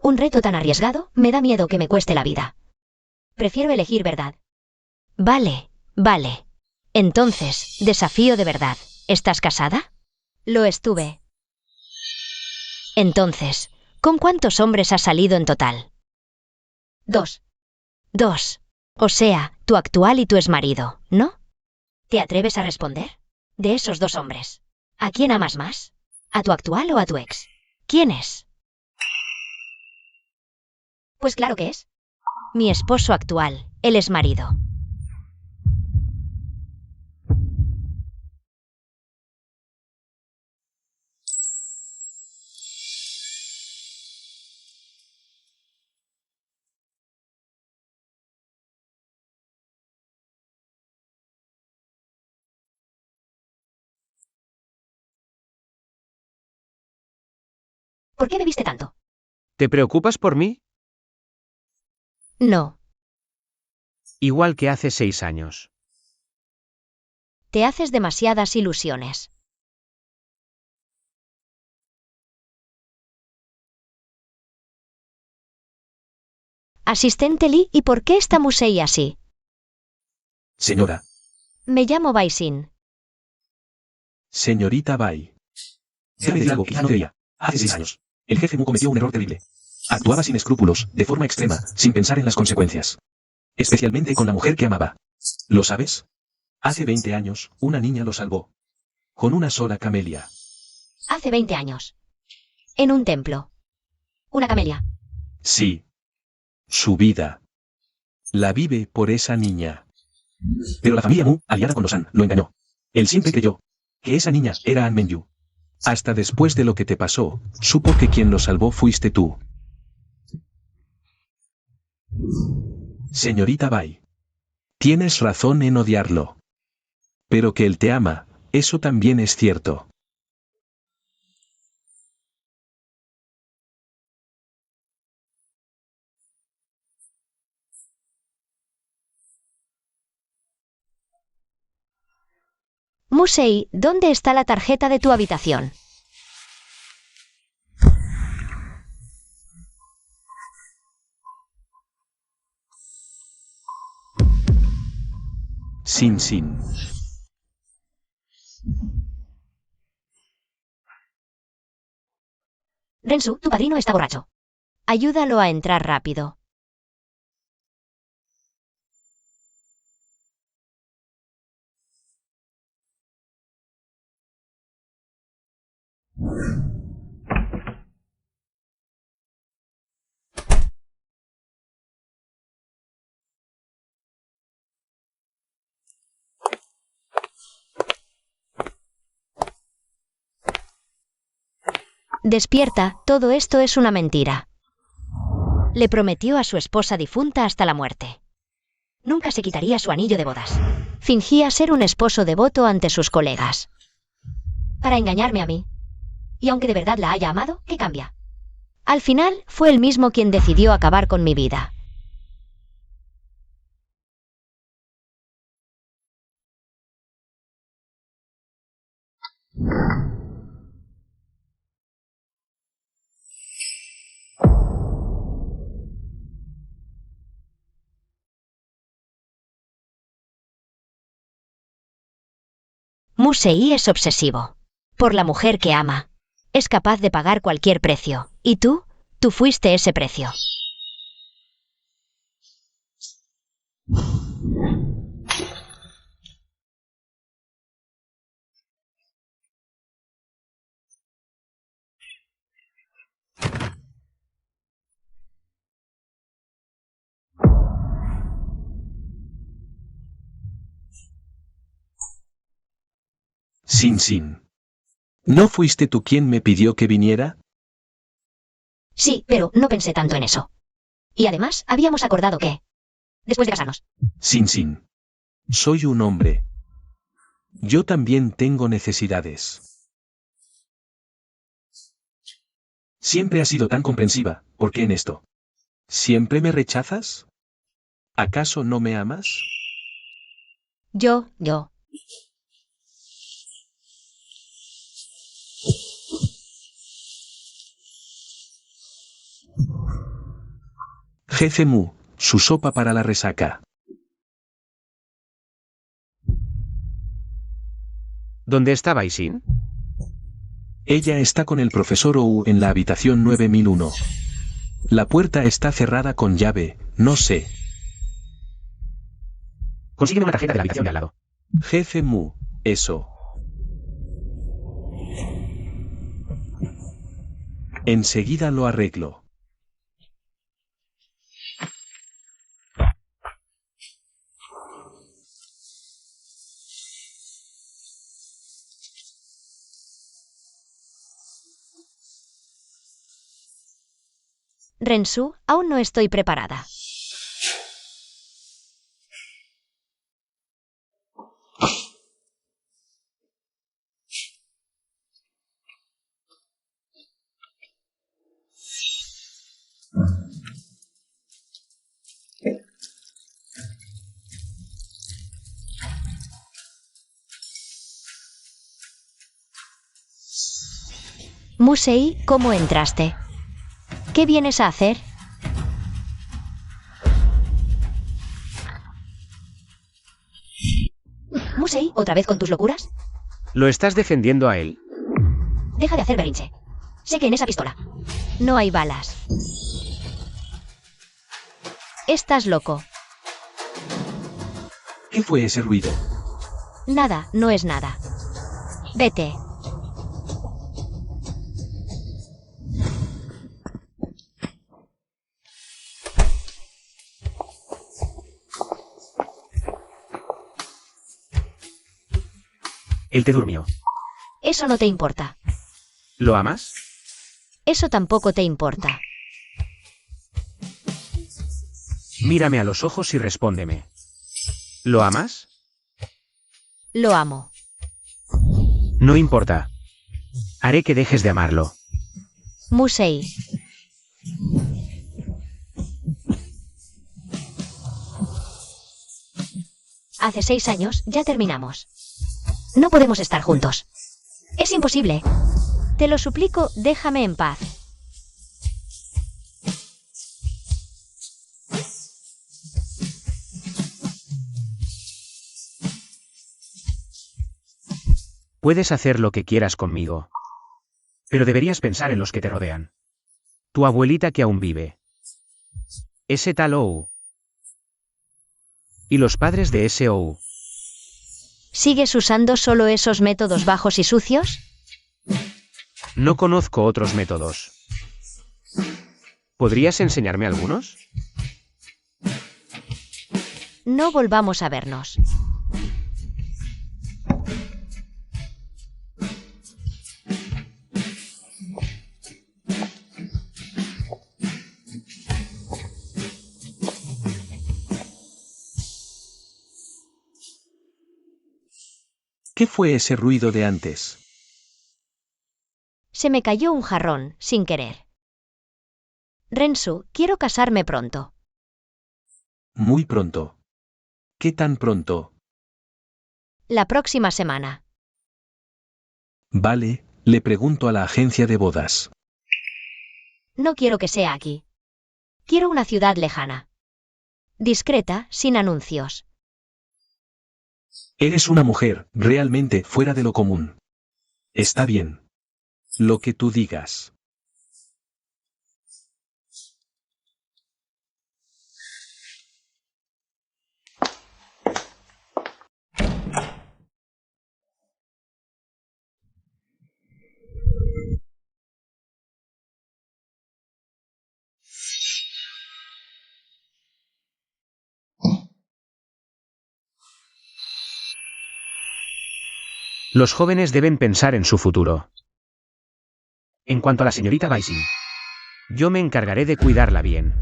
Un reto tan arriesgado me da miedo que me cueste la vida. Prefiero elegir verdad. Vale, vale. Entonces, desafío de verdad. ¿Estás casada? Lo estuve. Entonces, ¿con cuántos hombres has salido en total? 2. 2. O sea, tu actual y tu exmarido, ¿no? ¿Te atreves a responder? De esos 2 hombres, ¿a quién amas más? ¿A tu actual o a tu ex? ¿Quién es? Pues claro que es mi esposo actual, el exmarido. ¿Por qué bebiste tanto? ¿Te preocupas por mí? No. Igual que hace 6 años. Te haces demasiadas ilusiones. Asistente Lee, ¿y por qué está Musei así? Señora. Me llamo Baisin. Señorita Bai. Debe decir algo que ya no debía. Hace 6 años. El jefe Mu cometió un error terrible. Actuaba sin escrúpulos, de forma extrema, sin pensar en las consecuencias. Especialmente con la mujer que amaba. ¿Lo sabes? Hace 20 años, una niña lo salvó. Con una sola camelia. Hace 20 años. En un templo. Una camelia. Sí. Su vida. La vive por esa niña. Pero la familia Mu, aliada con los An, lo engañó. Él siempre creyó que esa niña era An Menyu. Hasta después de lo que te pasó, supo que quien lo salvó fuiste tú. Señorita Bai. Tienes razón en odiarlo. Pero que él te ama, eso también es cierto. Musei, ¿dónde está la tarjeta de tu habitación? Sin. Rensu, tu padrino está borracho. Ayúdalo a entrar rápido. Despierta, todo esto es una mentira. Le prometió a su esposa difunta hasta la muerte. Nunca se quitaría su anillo de bodas. Fingía ser un esposo devoto ante sus colegas. Para engañarme a mí. Y aunque de verdad la haya amado, ¿qué cambia? Al final, fue él mismo quien decidió acabar con mi vida. Musei es obsesivo. Por la mujer que ama. Es capaz de pagar cualquier precio. ¿Y tú? Tú fuiste ese precio. Sin. ¿No fuiste tú quien me pidió que viniera? Sí, pero no pensé tanto en eso. Y además, habíamos acordado que... después de casarnos. Sin. Soy un hombre. Yo también tengo necesidades. Siempre has sido tan comprensiva, ¿por qué en esto? ¿Siempre me rechazas? ¿Acaso no me amas? Yo. Jefe Mu, su sopa para la resaca. ¿Dónde está Baisin? Ella está con el profesor Ou en la habitación 9001. La puerta está cerrada con llave, no sé. Consígueme una tarjeta de la habitación de al lado. Jefe Mu, eso. Enseguida lo arreglo. Rensu, aún no estoy preparada. Musei, ¿cómo entraste? ¿Qué vienes a hacer? Musei, ¿otra vez con tus locuras? ¿Lo estás defendiendo a él? Deja de hacer berrinche. Sé que en esa pistola no hay balas. Estás loco. ¿Qué fue ese ruido? Nada, no es nada. Vete. Él te durmió. Eso no te importa. ¿Lo amas? Eso tampoco te importa. Mírame a los ojos y respóndeme. ¿Lo amas? Lo amo. No importa. Haré que dejes de amarlo. Musei. Hace 6 años ya terminamos. No podemos estar juntos. Es imposible. Te lo suplico, déjame en paz. Puedes hacer lo que quieras conmigo. Pero deberías pensar en los que te rodean. Tu abuelita que aún vive. Ese tal Ou. Y los padres de ese Ou. ¿Sigues usando solo esos métodos bajos y sucios? No conozco otros métodos. ¿Podrías enseñarme algunos? No volvamos a vernos. ¿Qué fue ese ruido de antes? Se me cayó un jarrón, sin querer. Rensu, quiero casarme pronto. Muy pronto. ¿Qué tan pronto? La próxima semana. Vale, le pregunto a la agencia de bodas. No quiero que sea aquí. Quiero una ciudad lejana. Discreta, sin anuncios. Eres una mujer, realmente fuera de lo común. Está bien. Lo que tú digas. Los jóvenes deben pensar en su futuro. En cuanto a la señorita Baisin, yo me encargaré de cuidarla bien.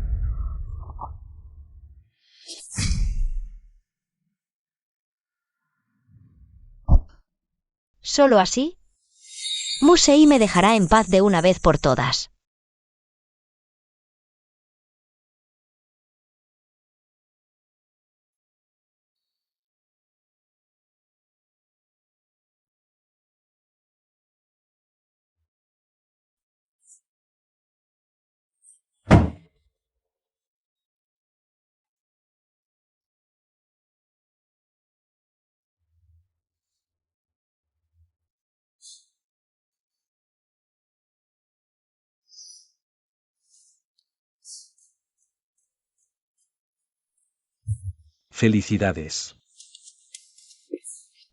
¿Solo así? Musei me dejará en paz de una vez por todas. Felicidades.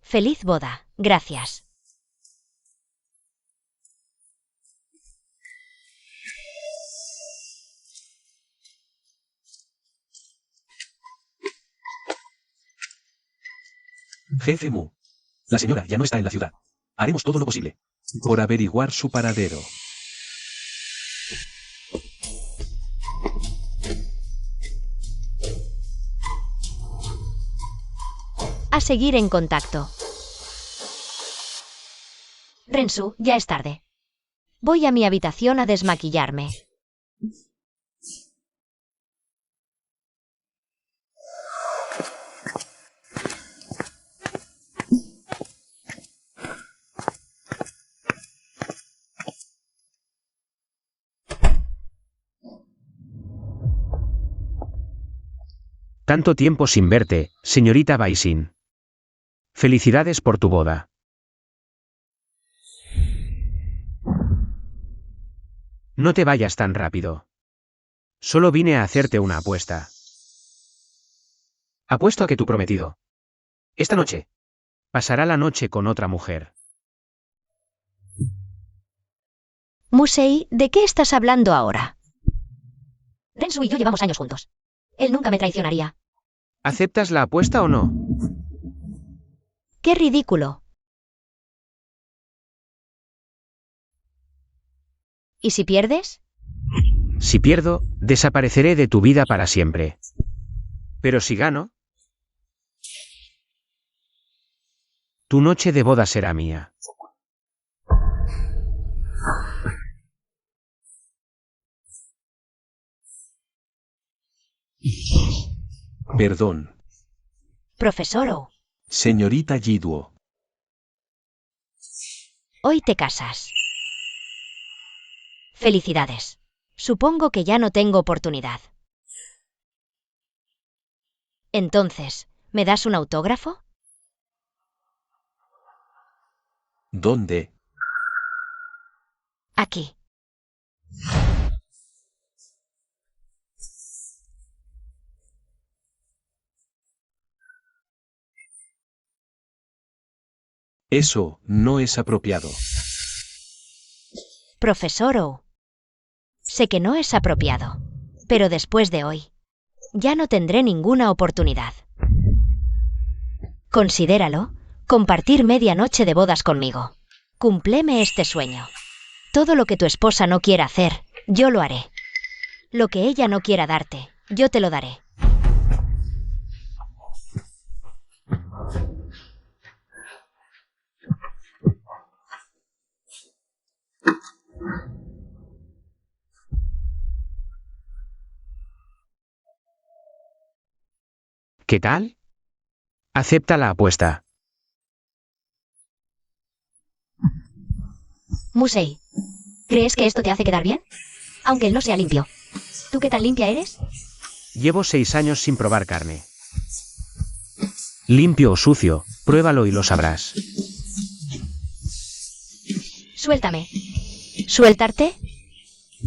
Feliz boda, gracias. Jefe Mu. La señora ya no está en la ciudad. Haremos todo lo posible por averiguar su paradero. A seguir en contacto. Rensu, ya es tarde. Voy a mi habitación a desmaquillarme. Tanto tiempo sin verte, señorita Baisin. Felicidades por tu boda. No te vayas tan rápido. Solo vine a hacerte una apuesta. Apuesto a que tu prometido, esta noche, pasará la noche con otra mujer. Musei, ¿de qué estás hablando ahora? Rensu y yo llevamos años juntos. Él nunca me traicionaría. ¿Aceptas la apuesta o no? ¡Qué ridículo! ¿Y si pierdes? Si pierdo, desapareceré de tu vida para siempre. Pero si gano, tu noche de boda será mía. Perdón. Profesor O, Señorita Yiduo. hoy te casas. Felicidades. Supongo que ya no tengo oportunidad. Entonces, ¿me das un autógrafo? ¿Dónde? Aquí. Eso no es apropiado. Profesor O. Sé que no es apropiado, pero después de hoy, ya no tendré ninguna oportunidad. Considéralo, compartir media noche de bodas conmigo. Cúmpleme este sueño. Todo lo que tu esposa no quiera hacer, yo lo haré. Lo que ella no quiera darte, yo te lo daré. ¿Qué tal? Acepta la apuesta. Musei, ¿crees que esto te hace quedar bien? Aunque él no sea limpio. ¿Tú qué tan limpia eres? Llevo 6 años sin probar carne. Limpio o sucio, pruébalo y lo sabrás. Suéltame. ¿Sueltarte?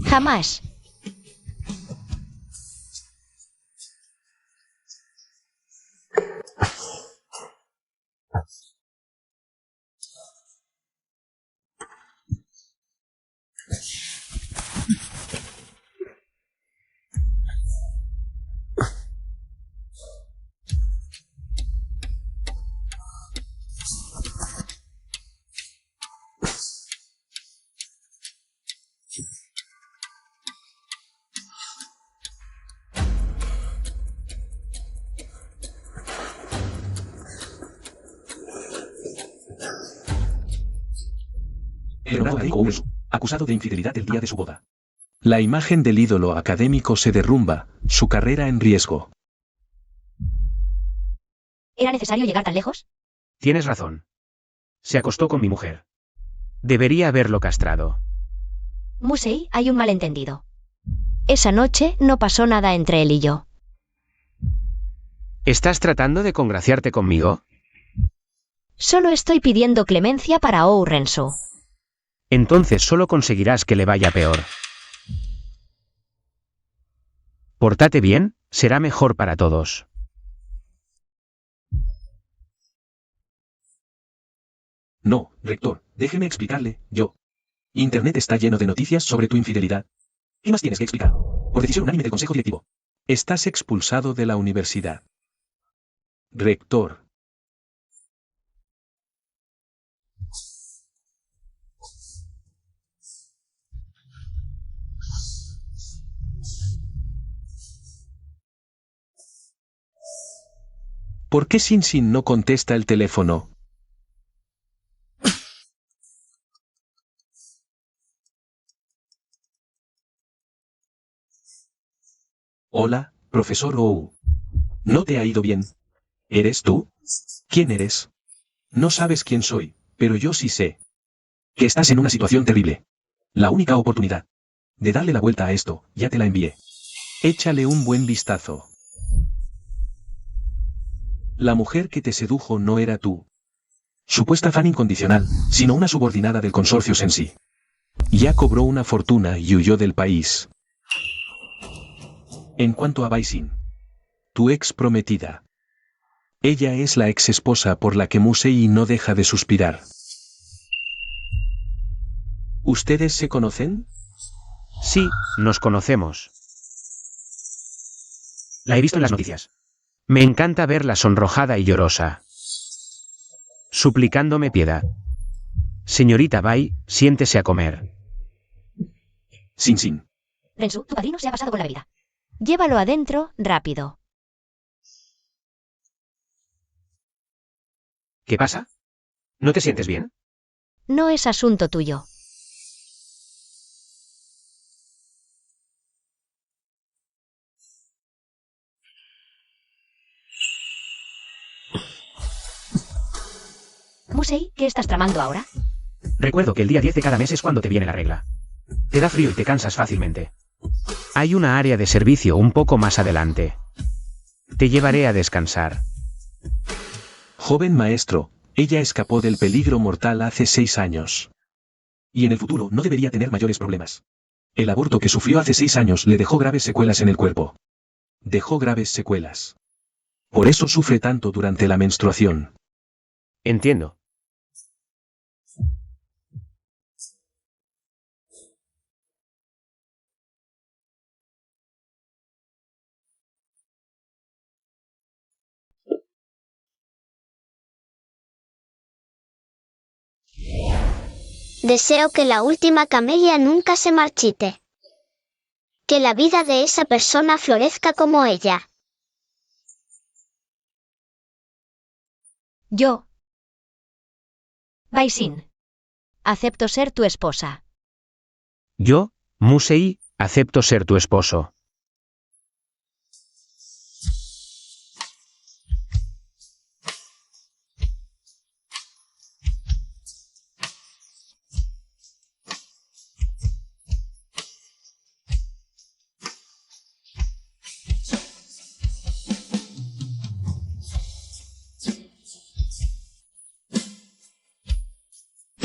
Jamás. Leonardo Coulson, acusado de infidelidad el día de su boda. La imagen del ídolo académico se derrumba, su carrera en riesgo. ¿Era necesario llegar tan lejos? Tienes razón. Se acostó con mi mujer. Debería haberlo castrado. Musei, hay un malentendido. Esa noche no pasó nada entre él y yo. ¿Estás tratando de congraciarte conmigo? Solo estoy pidiendo clemencia para Ou Rensu. Entonces solo conseguirás que le vaya peor. Pórtate bien, será mejor para todos. No, rector, déjeme explicarle, yo. Internet está lleno de noticias sobre tu infidelidad. ¿Qué más tienes que explicar? Por decisión unánime del consejo directivo. Estás expulsado de la universidad. Rector. ¿Por qué Sin Sin no contesta el teléfono? Hola, profesor Ou. ¿No te ha ido bien? ¿Eres tú? ¿Quién eres? No sabes quién soy, pero yo sí sé. Que estás en una situación terrible. La única oportunidad de darle la vuelta a esto, ya te la envié. Échale un buen vistazo. La mujer que te sedujo no era tú. Supuesta fan incondicional, sino una subordinada del consorcio Sensi. Ya cobró una fortuna y huyó del país. En cuanto a Baisin, tu ex prometida. Ella es la ex esposa por la que Musei no deja de suspirar. ¿Ustedes se conocen? Sí, nos conocemos. La he visto en las noticias. Me encanta verla sonrojada y llorosa. Suplicándome piedad. Señorita Bai, siéntese a comer. Sin Sin. Rensu, tu padrino se ha pasado con la bebida. Llévalo adentro, rápido. ¿Qué pasa? ¿No te sientes bien? No es asunto tuyo. Musei, ¿qué estás tramando ahora? Recuerdo que el día 10 de cada mes es cuando te viene la regla. Te da frío y te cansas fácilmente. Hay una área de servicio un poco más adelante. Te llevaré a descansar. Joven maestro, ella escapó del peligro mortal hace 6 años. Y en el futuro no debería tener mayores problemas. El aborto que sufrió hace 6 años le dejó graves secuelas en el cuerpo. Dejó graves secuelas. Por eso sufre tanto durante la menstruación. Entiendo. Deseo que la última camelia nunca se marchite. Que la vida de esa persona florezca como ella. Yo. Baisin. Acepto ser tu esposa. Yo, Musei, acepto ser tu esposo.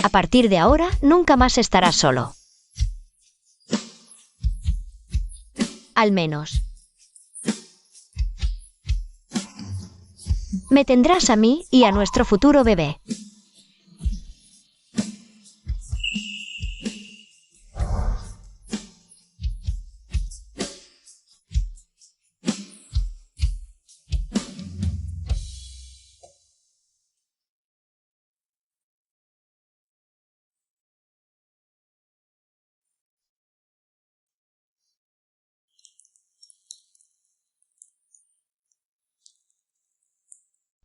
A partir de ahora, nunca más estarás solo. Al menos. Me tendrás a mí y a nuestro futuro bebé.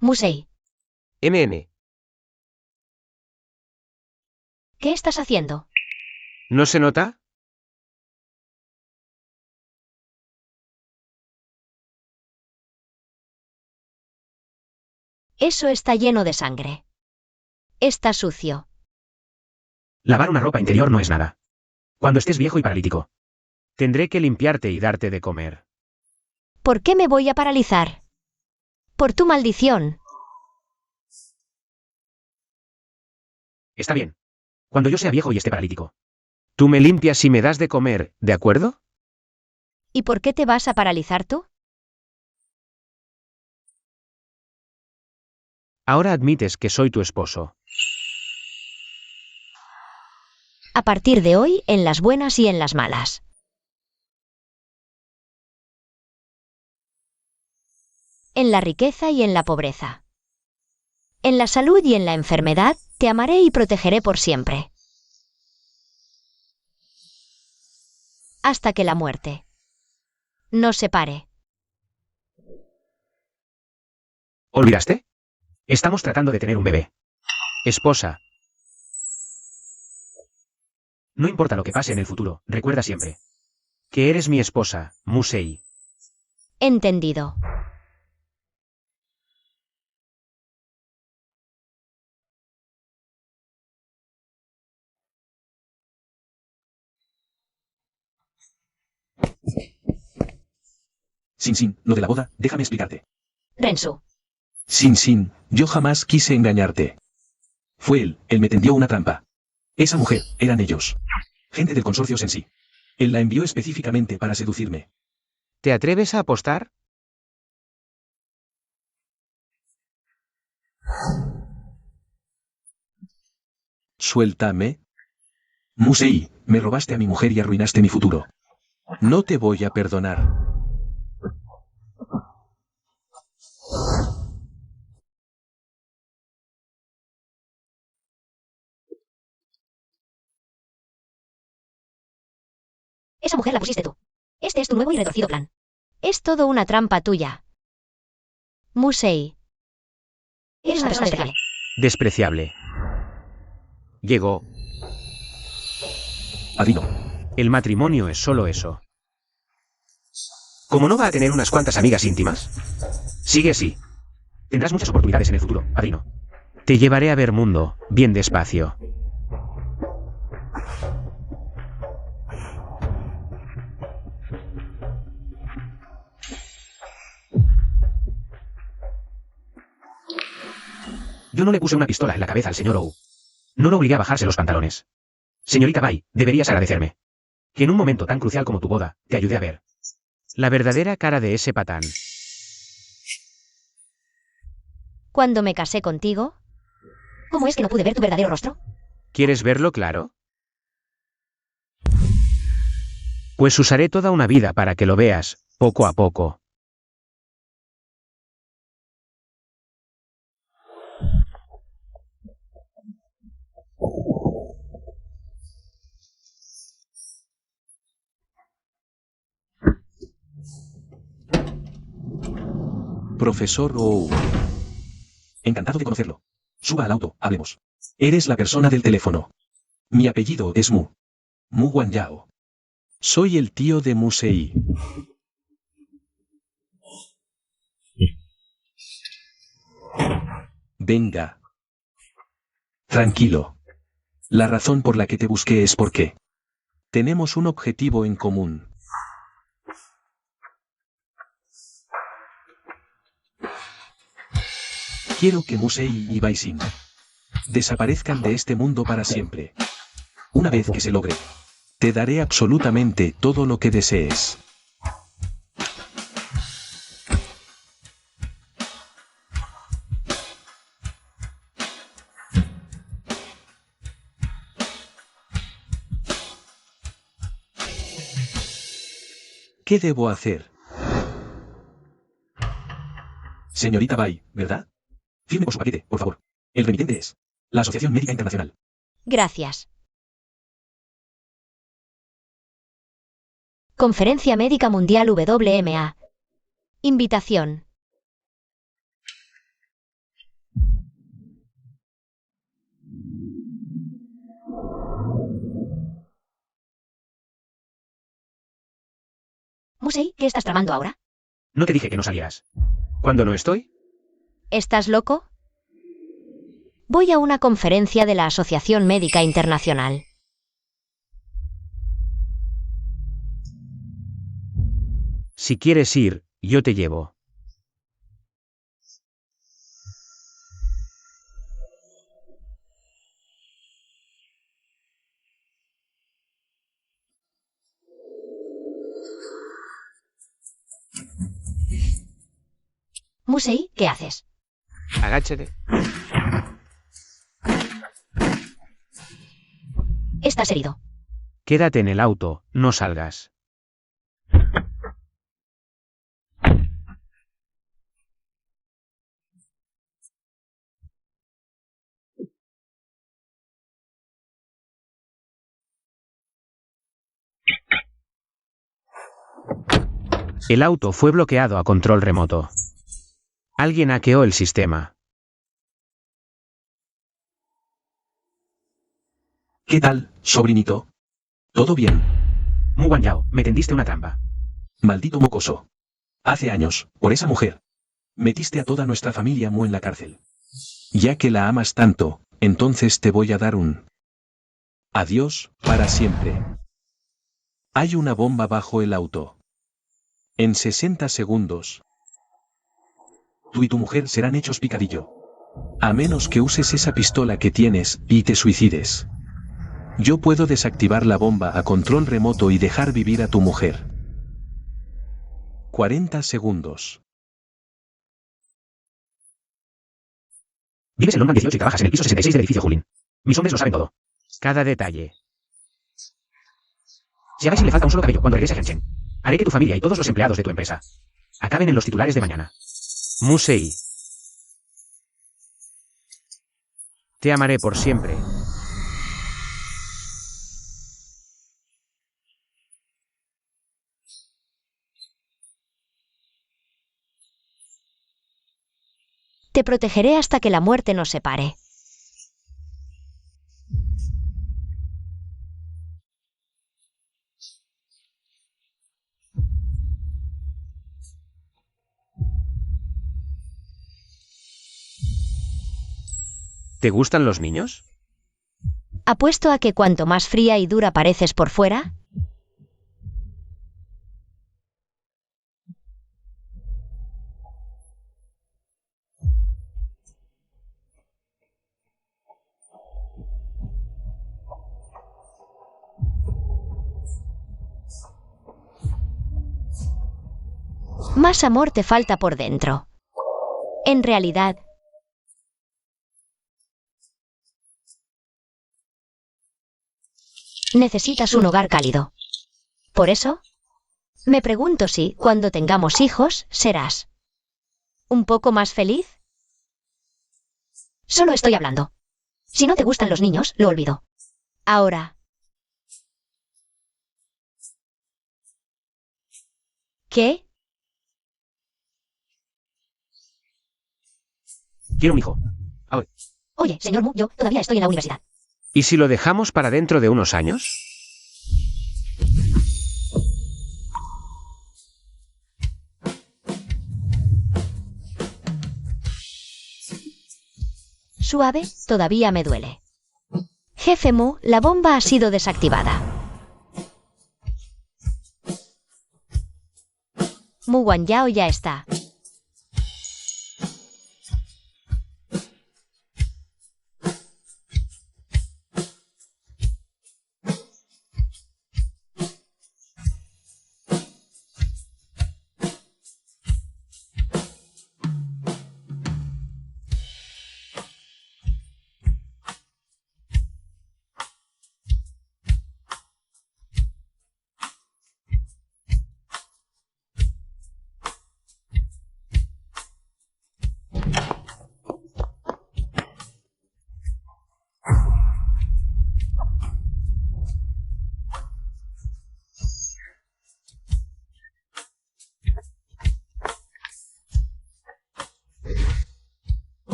Musei, MN. ¿qué estás haciendo? ¿No se nota? Eso está lleno de sangre. Está sucio. Lavar una ropa interior no es nada. Cuando estés viejo y paralítico. Tendré que limpiarte y darte de comer. ¿Por qué me voy a paralizar? Por tu maldición. Está bien. Cuando yo sea viejo y esté paralítico. Tú me limpias y me das de comer, ¿de acuerdo? ¿Y por qué te vas a paralizar tú? Ahora admites que soy tu esposo. A partir de hoy, en las buenas y en las malas. En la riqueza y en la pobreza. En la salud y en la enfermedad, te amaré y protegeré por siempre. Hasta que la muerte nos separe. ¿Olvidaste? Estamos tratando de tener un bebé. Esposa. No importa lo que pase en el futuro, recuerda siempre. Que eres mi esposa, Musei. Entendido. Sin, lo de la boda, déjame explicarte. Rensu. Sin, yo jamás quise engañarte. Fue él me tendió una trampa. Esa mujer, eran ellos. Gente del consorcio Sensi. Él la envió específicamente para seducirme. ¿Te atreves a apostar? Suéltame. Musei, me robaste a mi mujer y arruinaste mi futuro. No te voy a perdonar. Esa mujer la pusiste tú. Este es tu nuevo y retorcido plan. Es todo una trampa tuya. Musei. Eres una persona especial. Despreciable. Llegó. Adino. El matrimonio es solo eso. ¿Cómo no va a tener unas cuantas amigas íntimas? Sigue así. Tendrás muchas oportunidades en el futuro, padrino. Te llevaré a ver mundo, bien despacio. Yo no le puse una pistola en la cabeza al señor Ou. No lo obligué a bajarse los pantalones. Señorita Bai, deberías agradecerme. Que en un momento tan crucial como tu boda, te ayudé a ver la verdadera cara de ese patán. Cuando me casé contigo, ¿cómo es que no pude ver tu verdadero rostro? ¿Quieres verlo claro? Pues usaré toda una vida para que lo veas, poco a poco. Profesor Ou. Encantado de conocerlo. Suba al auto, hablemos. Eres la persona del teléfono. Mi apellido es Mu. Mu Guanyao. Soy el tío de Musei. Venga. Tranquilo. La razón por la que te busqué es porque tenemos un objetivo en común. Quiero que Musei y Baisin desaparezcan de este mundo para siempre. Una vez que se logre, te daré absolutamente todo lo que desees. ¿Qué debo hacer? Señorita Bai, ¿verdad? Firme por su paquete, por favor. El remitente es la Asociación Médica Internacional. Gracias. Conferencia Médica Mundial WMA. Invitación. Musei, ¿qué estás tramando ahora? No te dije que no salieras. ¿Cuándo no estoy? ¿Estás loco? Voy a una conferencia de la Asociación Médica Internacional. Si quieres ir, yo te llevo. Musei, ¿qué haces? Agáchate. Estás herido. Quédate en el auto, no salgas. El auto fue bloqueado a control remoto. Alguien hackeó el sistema. ¿Qué tal, sobrinito? ¿Todo bien? Mu Guanyao, me tendiste una trampa. Maldito mocoso. Hace años, por esa mujer, metiste a toda nuestra familia Mu en la cárcel. Ya que la amas tanto, entonces te voy a dar un adiós para siempre. Hay una bomba bajo el auto. En 60 segundos, tú y tu mujer serán hechos picadillo. A menos que uses esa pistola que tienes y te suicides. Yo puedo desactivar la bomba a control remoto y dejar vivir a tu mujer. 40 segundos. Vives en London 18 y trabajas en el piso 66 del edificio Julin. Mis hombres lo saben todo. Cada detalle. Si a Daisy le falta un solo cabello cuando regrese a Shenzhen, haré que tu familia y todos los empleados de tu empresa acaben en los titulares de mañana. Musei. Te amaré por siempre. Te protegeré hasta que la muerte nos separe. ¿Te gustan los niños? Apuesto a que cuanto más fría y dura pareces por fuera, más amor te falta por dentro. En realidad, necesitas un hogar cálido. Por eso, me pregunto si, cuando tengamos hijos, serás un poco más feliz. Solo estoy hablando. Si no te gustan los niños, lo olvido. Ahora. ¿Qué? Quiero un hijo. Ahora. Oye, señor Mu, yo todavía estoy en la universidad. ¿Y si lo dejamos para dentro de unos años? Suave, todavía me duele. Jefe Mu, la bomba ha sido desactivada. Mu Guanyao ya está.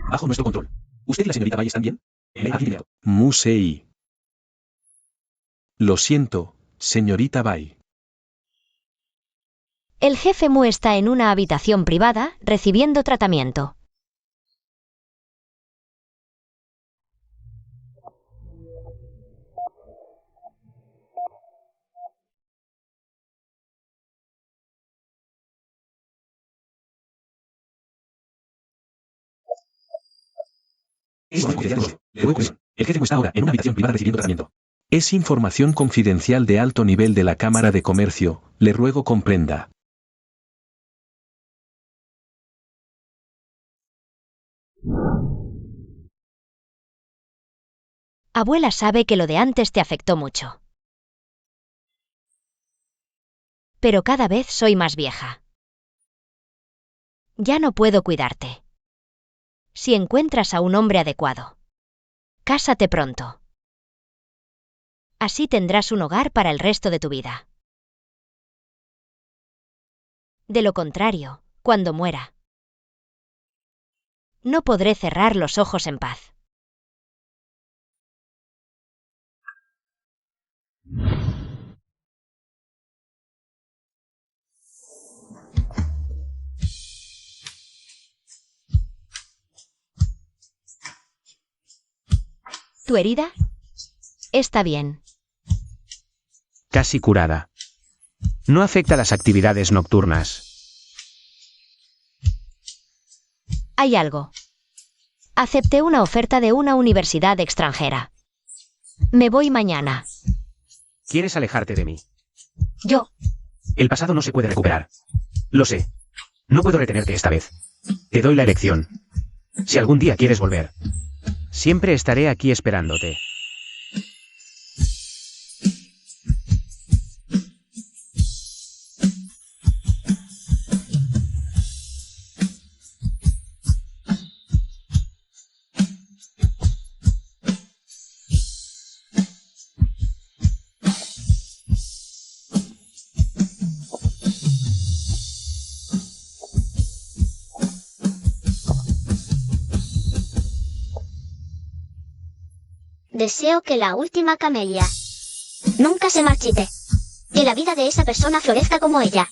Bajo nuestro control. ¿Usted y la señorita Bai están bien? Musei. Lo siento, señorita Bai. El jefe Mu está en una habitación privada, recibiendo tratamiento. El jefe Mu está ahora en una habitación privada recibiendo tratamiento. Es información confidencial de alto nivel de la Cámara de Comercio, le ruego comprenda. Abuela sabe que lo de antes te afectó mucho. Pero cada vez soy más vieja. Ya no puedo cuidarte. Si encuentras a un hombre adecuado, cásate pronto. Así tendrás un hogar para el resto de tu vida. De lo contrario, cuando muera, no podré cerrar los ojos en paz. ¿Tu herida? Está bien. Casi curada. No afecta las actividades nocturnas. Hay algo. Acepté una oferta de una universidad extranjera. Me voy mañana. ¿Quieres alejarte de mí? Yo. El pasado no se puede recuperar. Lo sé. No puedo retenerte esta vez. Te doy la elección. Si algún día quieres volver, siempre estaré aquí esperándote. Deseo que la última camelia nunca se marchite. Que la vida de esa persona florezca como ella.